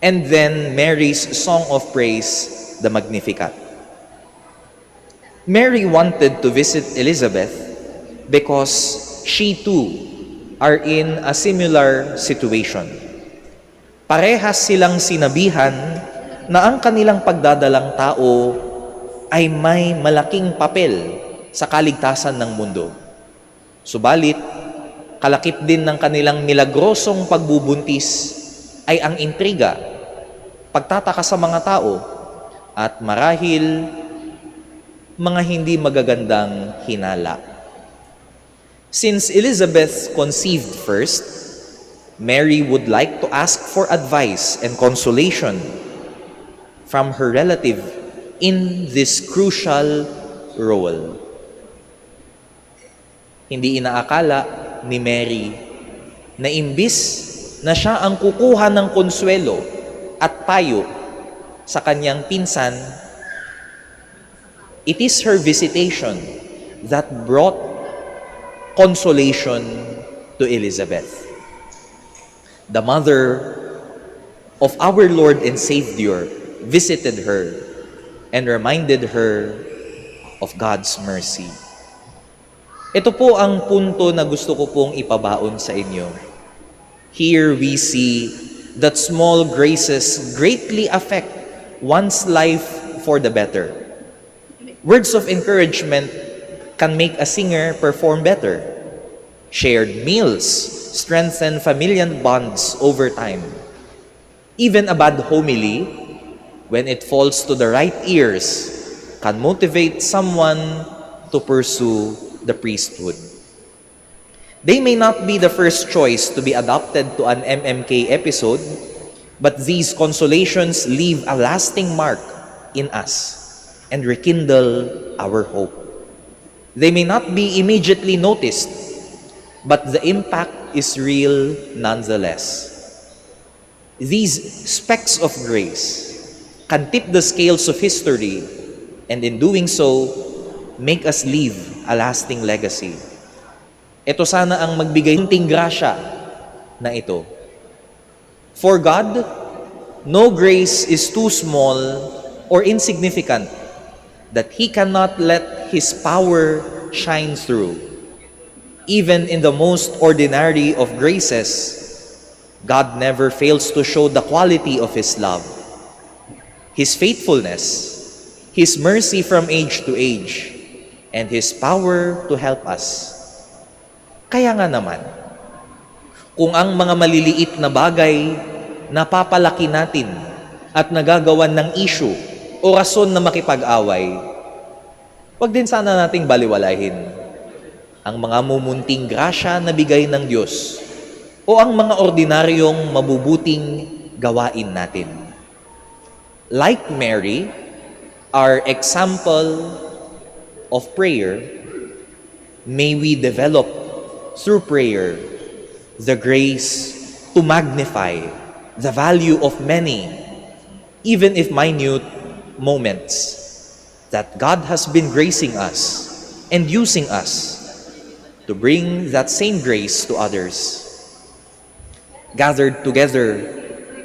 and then Mary's song of praise, the Magnificat. Mary wanted to visit Elizabeth because she too are in a similar situation. Parehas silang sinabihan na ang kanilang pagdadalang tao ay may malaking papel sa kaligtasan ng mundo. Subalit, kalakip din ng kanilang milagrosong pagbubuntis ay ang intriga, pagtataka sa mga tao, at marahil mga hindi magagandang hinala. Since Elizabeth conceived first, Mary would like to ask for advice and consolation from her relative in this crucial role. Hindi inaakala ni Mary na imbis na siya ang kukuha ng konsuelo at payo sa kanyang pinsan, it is her visitation that brought consolation to Elizabeth. The mother of our Lord and Savior visited her and reminded her of God's mercy. Ito po ang punto na gusto ko pong ipabaon sa inyo. Here we see that small graces greatly affect one's life for the better. Words of encouragement can make a singer perform better. Shared meals strengthen familial bonds over time. Even a bad homily, when it falls to the right ears, can motivate someone to pursue the priesthood. They may not be the first choice to be adopted to an MMK episode, but these consolations leave a lasting mark in us and rekindle our hope. They may not be immediately noticed, but the impact is real nonetheless. These specks of grace can tip the scales of history, and in doing so, make us leave a lasting legacy. Ito sana ang magbigay ng grasya na ito. For God, no grace is too small or insignificant that He cannot let His power shine through. Even in the most ordinary of graces, God never fails to show the quality of His love, His faithfulness, His mercy from age to age, and His power to help us. Kaya nga naman, kung ang mga maliliit na bagay napapalaki natin at nagagawan ng issue o rason na makipag-away, wag din sana nating baliwalahin ang mga mumunting grasya na bigay ng Diyos o ang mga ordinaryong mabubuting gawain natin. Like Mary, our example of prayer, may we develop through prayer the grace to magnify the value of many, even if minute, moments that God has been gracing us and using us to bring that same grace to others. Gathered together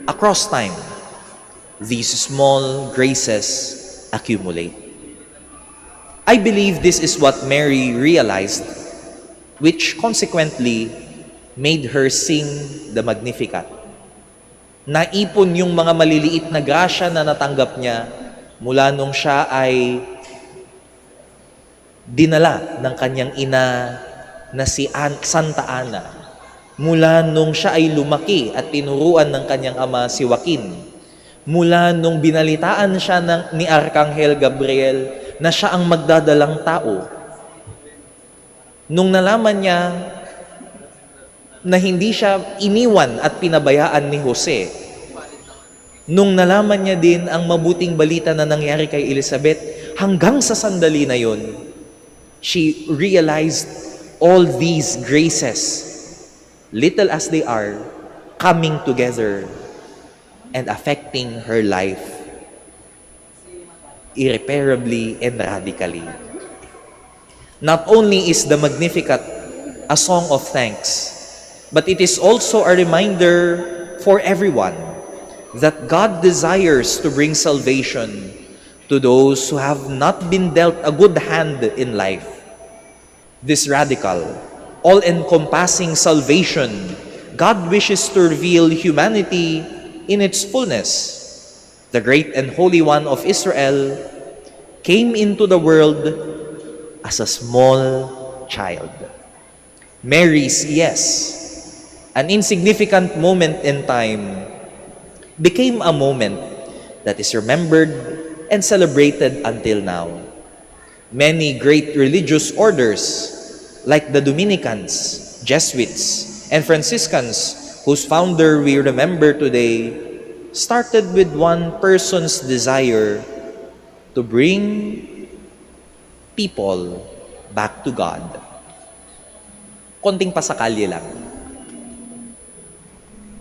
across time, these small graces accumulate. I believe this is what Mary realized, which consequently made her sing the Magnificat. Naipon yung mga maliliit na grasya na natanggap niya mula nung siya ay dinala ng kanyang ina na si Santa Ana, mula nung siya ay lumaki at tinuruan ng kanyang ama si Joaquin, mula nung binalitaan siya ni Arkanghel Gabriel na siya ang magdadalang tao. Nung nalaman niya na hindi siya iniwan at pinabayaan ni Jose, nung nalaman niya din ang mabuting balita na nangyari kay Elizabeth, hanggang sa sandali na yon, she realized all these graces, little as they are, coming together and affecting her life irreparably and radically. Not only is the Magnificat a song of thanks, but it is also a reminder for everyone that God desires to bring salvation to those who have not been dealt a good hand in life. This radical, all-encompassing salvation, God wishes to reveal humanity in its fullness. The great and Holy One of Israel came into the world as a small child. Mary's yes, an insignificant moment in time, became a moment that is remembered and celebrated until now. Many great religious orders, like the Dominicans, Jesuits, and Franciscans, whose founder we remember today, started with one person's desire to bring people back to God. Konting pasakalye lang.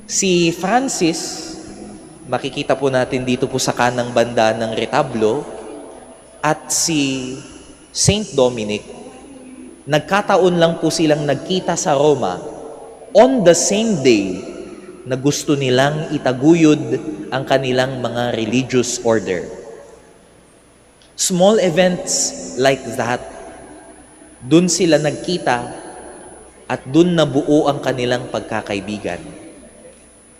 Si Francis, makikita po natin dito po sa kanang banda ng retablo, at si Saint Dominic, nagkataon lang po silang nagkita sa Roma on the same day na gusto nilang itaguyod ang kanilang mga religious order. Small events like that, dun sila nagkita at dun nabuo ang kanilang pagkakaibigan.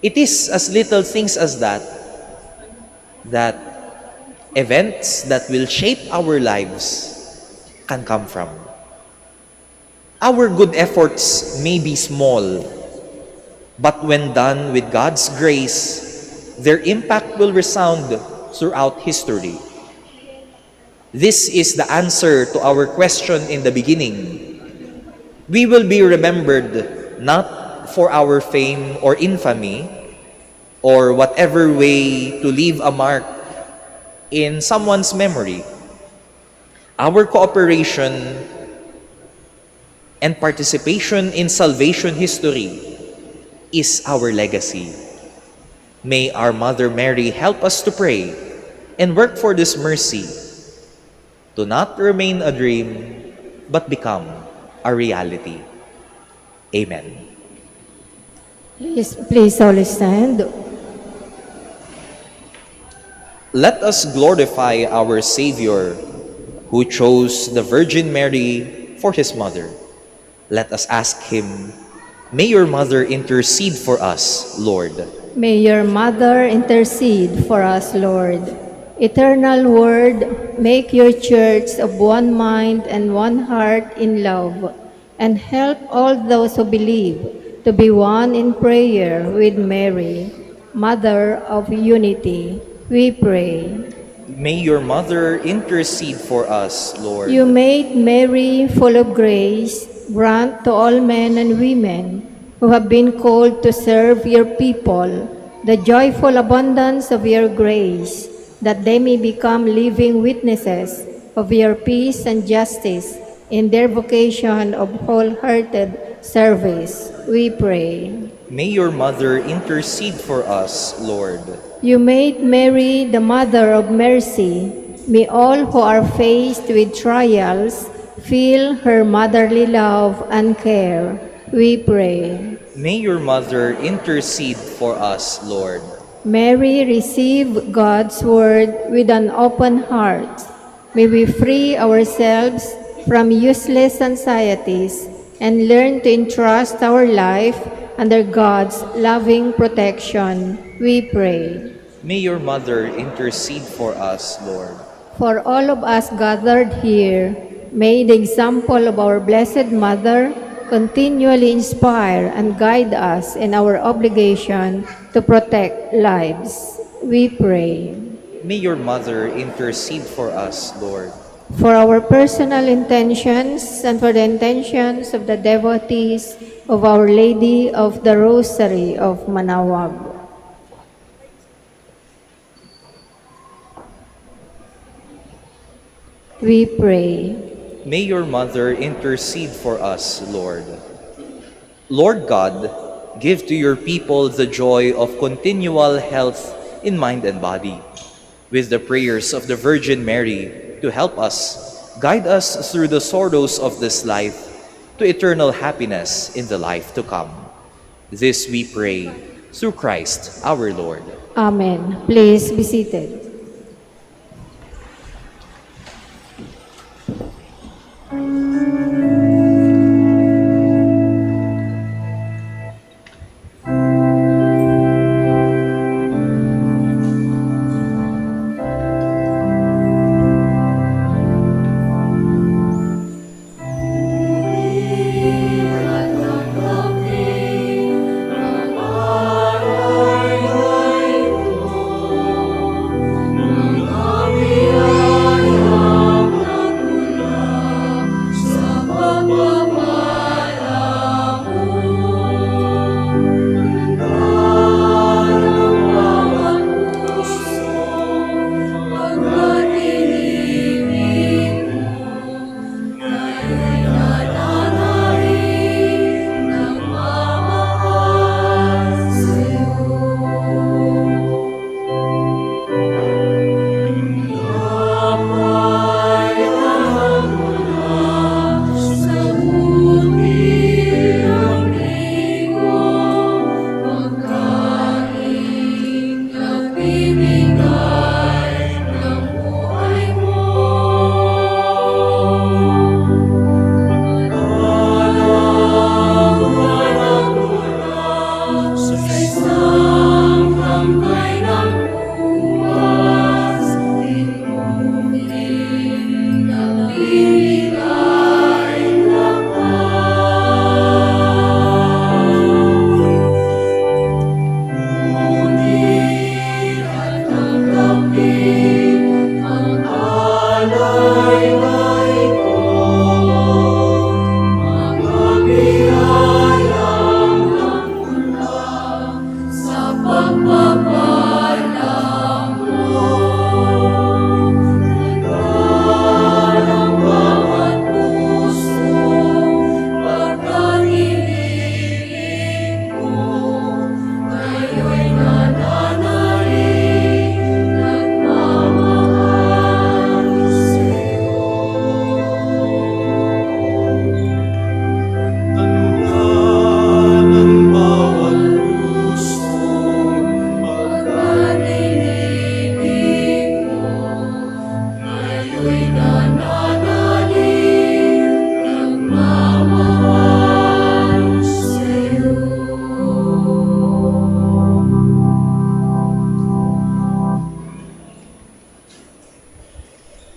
It is as little things as that events that will shape our lives can come from. Our good efforts may be small, but when done with God's grace, their impact will resound throughout history. This is the answer to our question in the beginning. We will be remembered not for our fame or infamy, or whatever way to leave a mark in someone's memory. Our cooperation and participation in salvation history is our legacy. May our Mother Mary help us to pray and work for this mercy to not remain a dream but become a reality. Amen. Please all stand. Let us glorify our Savior, who chose the Virgin Mary for his mother. Let us ask him, may your mother intercede for us, Lord. May your mother intercede for us, Lord. Eternal Word, make your church of one mind and one heart in love, and help all those who believe to be one in prayer with Mary, Mother of Unity. We pray. May your mother intercede for us, Lord. You made Mary full of grace, grant to all men and women who have been called to serve your people the joyful abundance of your grace, that they may become living witnesses of your peace and justice in their vocation of wholehearted service. We pray. May your mother intercede for us, Lord. You made Mary the Mother of Mercy. May all who are faced with trials feel her motherly love and care. We pray. May your mother intercede for us, Lord. Mary, receive God's word with an open heart. May we free ourselves from useless anxieties and learn to entrust our life under God's loving protection. We pray. May your mother intercede for us, Lord. For all of us gathered here, may the example of our Blessed Mother continually inspire and guide us in our obligation to protect lives. We pray. May your mother intercede for us, Lord. For our personal intentions and for the intentions of the devotees of Our Lady of the Rosary of Manaoag. We pray. May your mother intercede for us, Lord. Lord God, give to your people the joy of continual health in mind and body, with the prayers of the Virgin Mary to help us, guide us through the sorrows of this life to eternal happiness in the life to come. This we pray through Christ our Lord. Amen. Please be seated.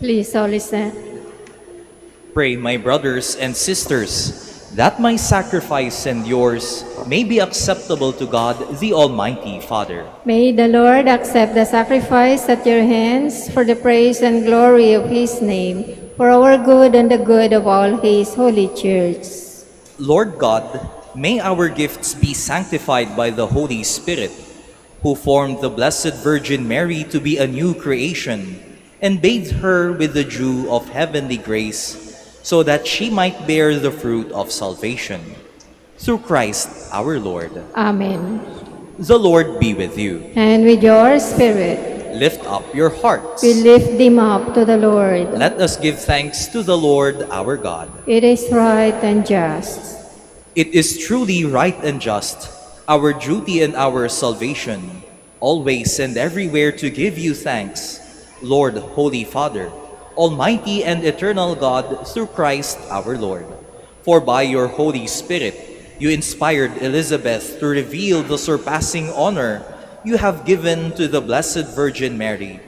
Please all listen. Pray, my brothers and sisters, that my sacrifice and yours may be acceptable to God, the Almighty Father. May the Lord accept the sacrifice at your hands for the praise and glory of His name, for our good and the good of all His holy church. Lord God, may our gifts be sanctified by the Holy Spirit, who formed the Blessed Virgin Mary to be a new creation, and bathed her with the dew of heavenly grace, so that she might bear the fruit of salvation. Through Christ our Lord. Amen. The Lord be with you. And with your spirit, Lift up your hearts. we lift them up to the Lord. Let us give thanks to the Lord our God. It is right and just. It is truly right and just, our duty and our salvation, always and everywhere to give you thanks, Lord, Holy Father, Almighty and eternal God, through Christ our Lord. For by your Holy Spirit, you inspired Elizabeth to reveal the surpassing honor you have given to the Blessed Virgin Mary.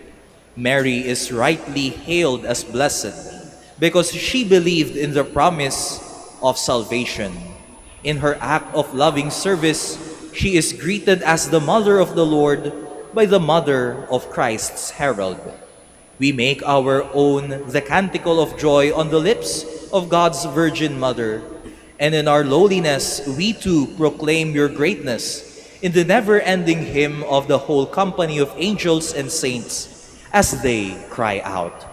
Mary is rightly hailed as blessed because she believed in the promise of salvation. In her act of loving service, she is greeted as the Mother of the Lord by the Mother of Christ's herald. We make our own the canticle of joy on the lips of God's Virgin Mother, and in our lowliness we too proclaim your greatness in the never-ending hymn of the whole company of angels and saints as they cry out.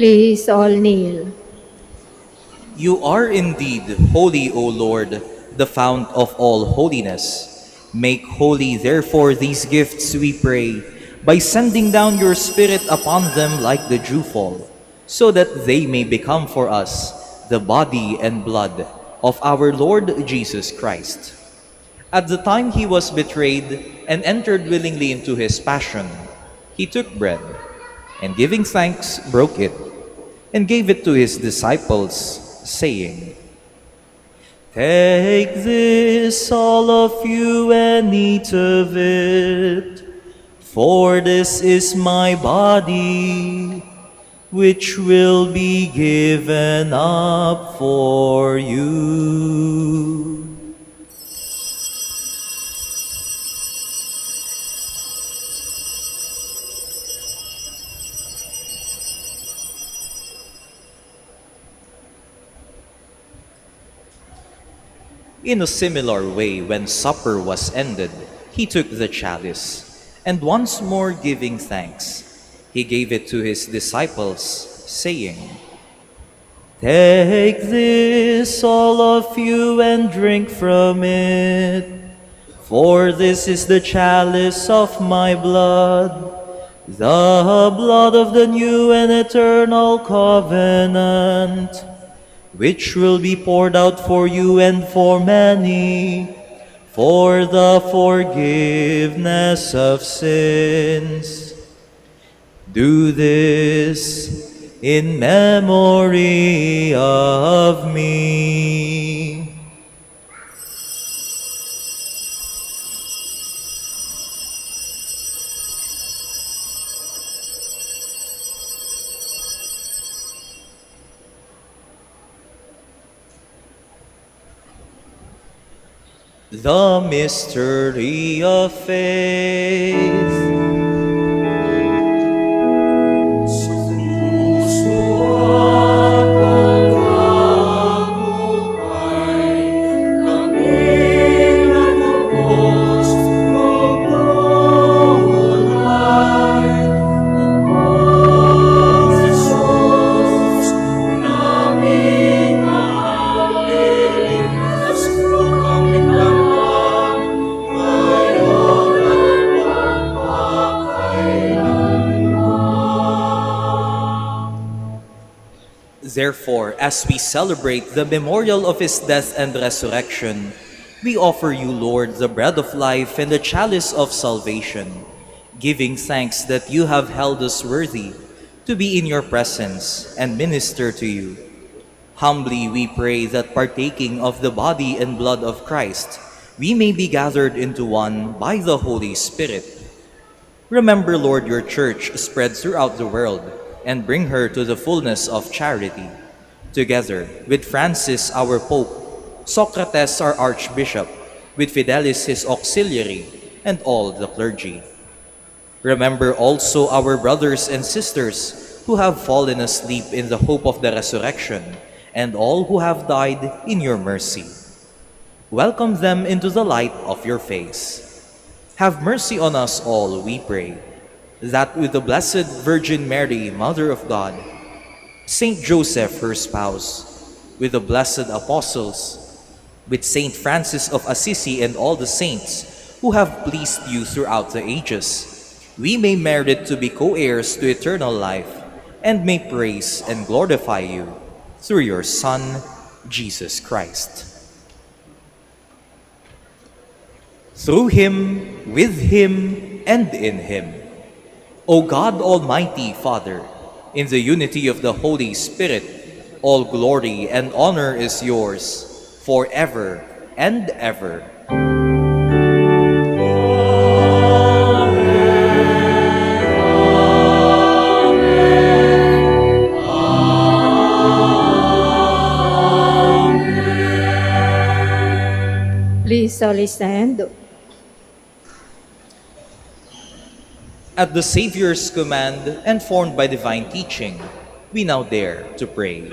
Please all kneel. You are indeed holy, O Lord, the fount of all holiness. Make holy, therefore, these gifts, we pray, by sending down your Spirit upon them like the dewfall, so that they may become for us the body and blood of our Lord Jesus Christ. At the time he was betrayed and entered willingly into his passion, he took bread, and giving thanks, broke it, and gave it to his disciples, saying, "Take this, all of you, and eat of it, for this is my body, which will be given up for you." In a similar way, when supper was ended, he took the chalice, and once more giving thanks, he gave it to his disciples, saying, "Take this, all of you, and drink from it, for this is the chalice of my blood, the blood of the new and eternal covenant, which will be poured out for you and for many, for the forgiveness of sins. Do this in memory of me." The mystery of faith. Therefore, as we celebrate the memorial of his death and resurrection, we offer you, Lord, the bread of life and the chalice of salvation, giving thanks that you have held us worthy to be in your presence and minister to you. Humbly we pray that partaking of the body and blood of Christ, we may be gathered into one by the Holy Spirit. Remember, Lord, your church spread throughout the world, and bring her to the fullness of charity. Together with Francis, our Pope, Socrates, our Archbishop, with Fidelis, his auxiliary, and all the clergy. Remember also our brothers and sisters who have fallen asleep in the hope of the resurrection, and all who have died in your mercy. Welcome them into the light of your face. Have mercy on us all, we pray, that with the Blessed Virgin Mary, Mother of God, Saint Joseph, her spouse, with the blessed apostles, with Saint Francis of Assisi and all the saints who have pleased you throughout the ages, we may merit to be co-heirs to eternal life, and may praise and glorify you through your Son, Jesus Christ. Through him, with him, and in him, O God, Almighty Father, in the unity of the Holy Spirit, all glory and honor is yours forever and ever. Please all stand. At the Savior's command and formed by divine teaching, we now dare to pray.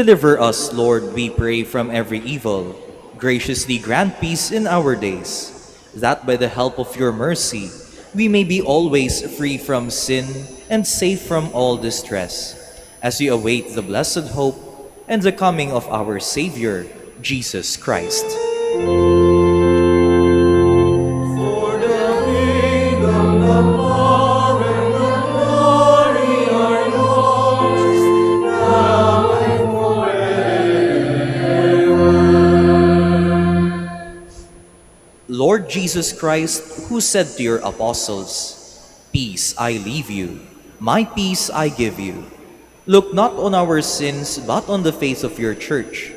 Deliver us, Lord, we pray, from every evil. Graciously grant peace in our days, that by the help of your mercy we may be always free from sin and safe from all distress, as we await the blessed hope and the coming of our Savior, Jesus Christ. For the kingdom, the power, and the glory are yours, now and forever. Lord Jesus Christ, who said to your apostles, "Peace I leave you, my peace I give you," look not on our sins, but on the faith of your church,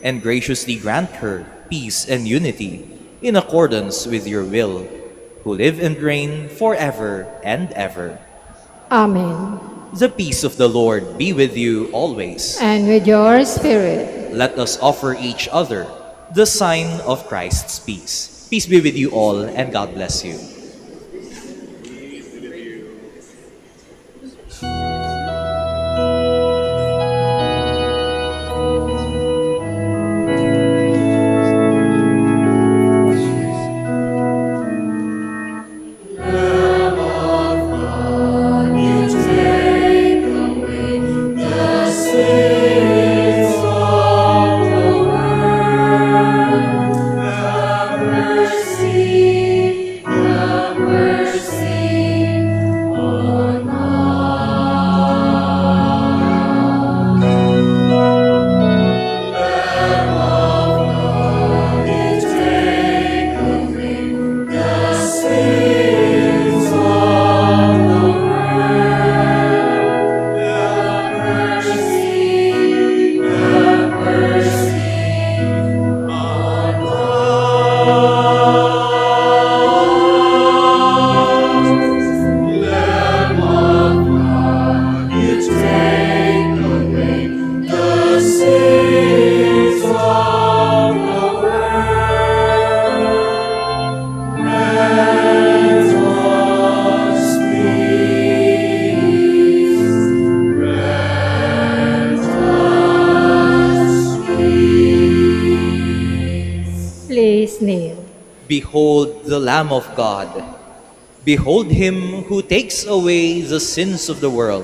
and graciously grant her peace and unity in accordance with your will, who live and reign forever and ever. Amen. The peace of the Lord be with you always. And with your spirit. Let us offer each other the sign of Christ's peace. Peace be with you all, and God bless you. Please kneel. Behold the Lamb of God. Behold him who takes away the sins of the world.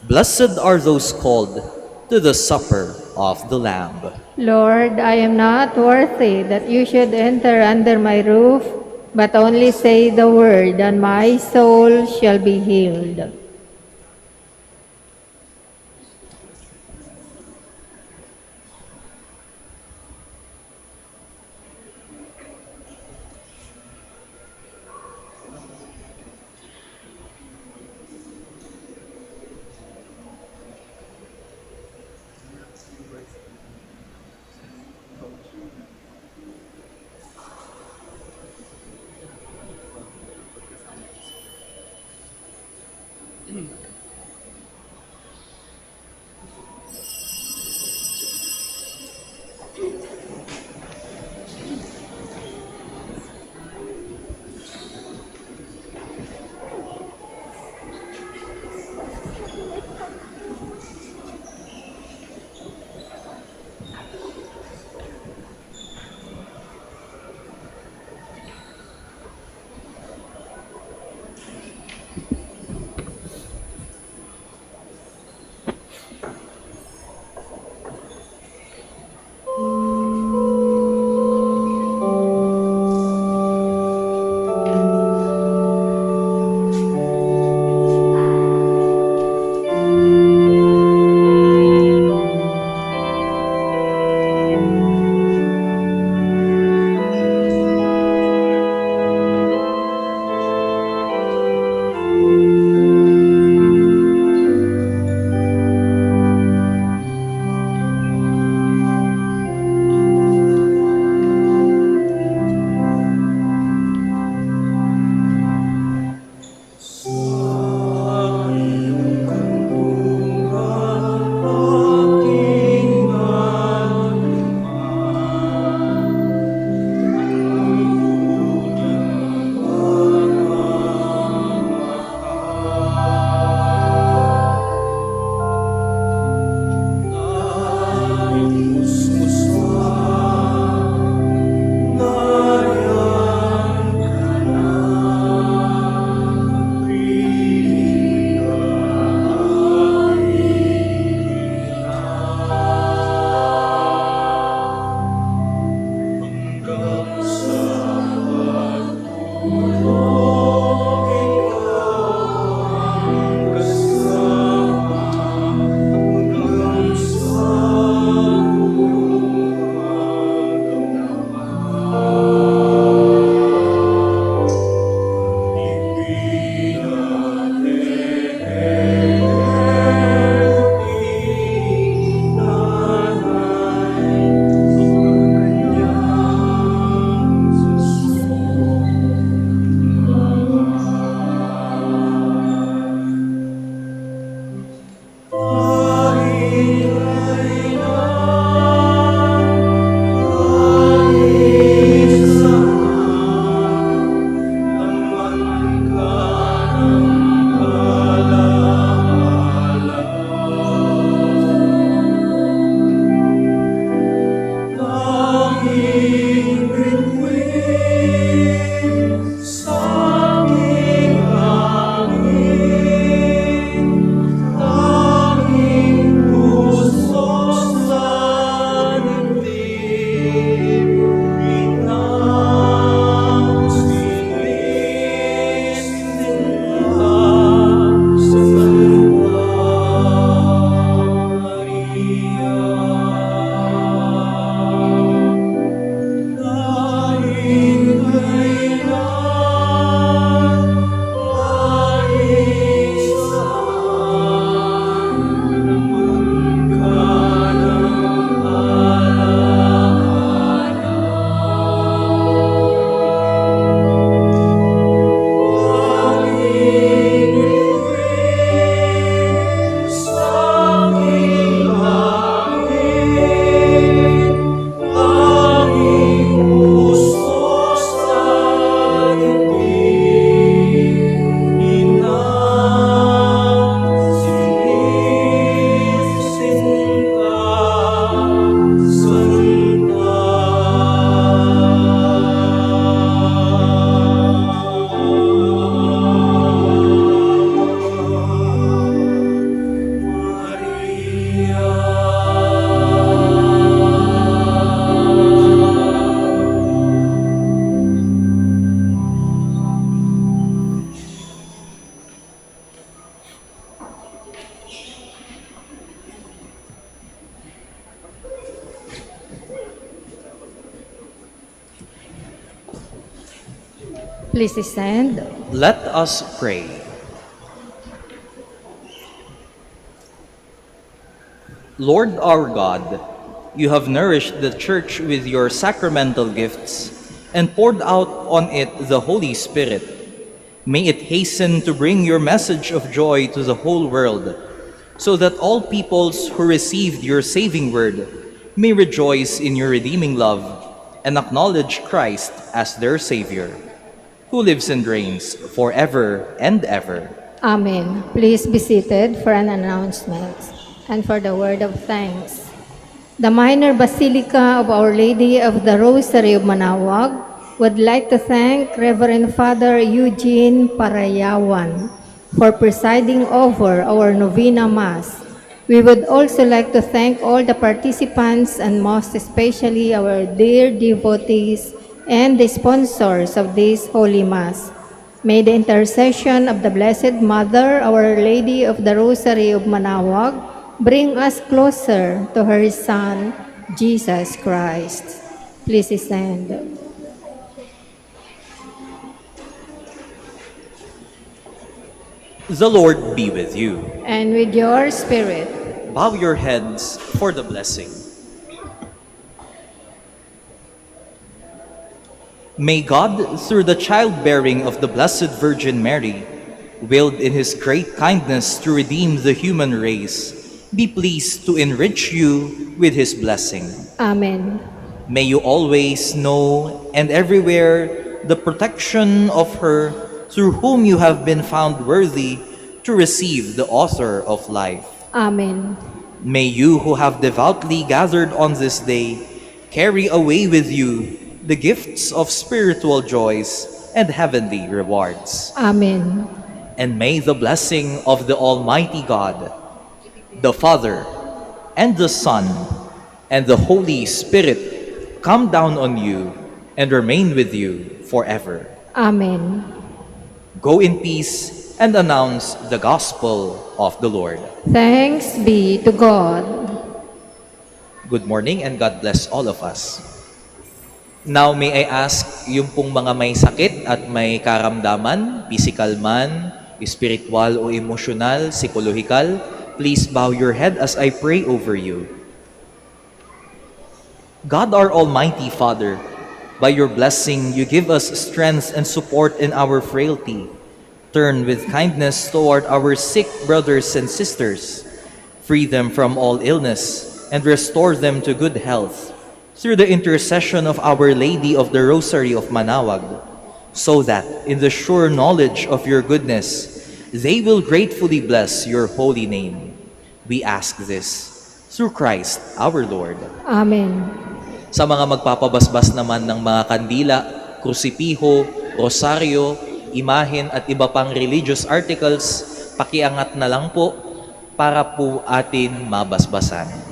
Blessed are those called to the supper of the Lamb. Lord, I am not worthy that you should enter under my roof, but only say the word, and my soul shall be healed. Please stand. Let us pray. Lord our God, you have nourished the Church with your sacramental gifts and poured out on it the Holy Spirit. May it hasten to bring your message of joy to the whole world, so that all peoples who received your saving word may rejoice in your redeeming love and acknowledge Christ as their Savior, who lives and reigns forever and ever. Amen. Please be seated for an announcement and for the word of thanks. The Minor Basilica of Our Lady of the Rosary of Manaoag would like to thank Reverend Father Eugene Parayawan for presiding over our Novena Mass. We would also like to thank all the participants and most especially our dear devotees and the sponsors of this Holy Mass. May the intercession of the Blessed Mother, Our Lady of the Rosary of Manaoag, bring us closer to her Son, Jesus Christ. Please stand. The Lord be with you. And with your spirit. Bow your heads for the blessing. May God, through the childbearing of the Blessed Virgin Mary, willed in his great kindness to redeem the human race, be pleased to enrich you with his blessing. Amen. May you always know and everywhere the protection of her through whom you have been found worthy to receive the author of life. Amen. May you who have devoutly gathered on this day carry away with you the gifts of spiritual joys and heavenly rewards. Amen. And may the blessing of the Almighty God, the Father, and the Son, and the Holy Spirit come down on you and remain with you forever. Amen. Go in peace and announce the gospel of the Lord. Thanks be to God. Good morning and God bless all of us. Now may I ask yung pong mga may sakit at may karamdaman, physical man, spiritual o emosyonal, psikolohikal, please bow your head as I pray over you. God our Almighty Father, by your blessing you give us strength and support in our frailty. Turn with kindness toward our sick brothers and sisters. Free them from all illness and restore them to good health through the intercession of Our Lady of the Rosary of Manaoag, so that in the sure knowledge of your goodness, they will gratefully bless your holy name. We ask this through Christ our Lord. Amen. Sa mga magpapabasbas naman ng mga kandila, krusipiho, rosaryo, imahen at iba pang religious articles, pakiangat na lang po para po atin mabasbasan.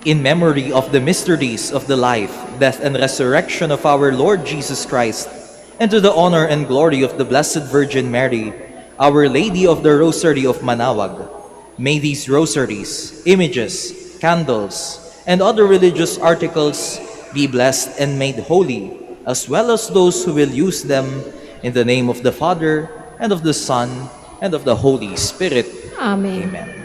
In memory of the mysteries of the life, death, and resurrection of our Lord Jesus Christ, and to the honor and glory of the Blessed Virgin Mary, Our Lady of the Rosary of Manaoag, may these rosaries, images, candles, and other religious articles be blessed and made holy, as well as those who will use them, in the name of the Father, and of the Son, and of the Holy Spirit. Amen. Amen.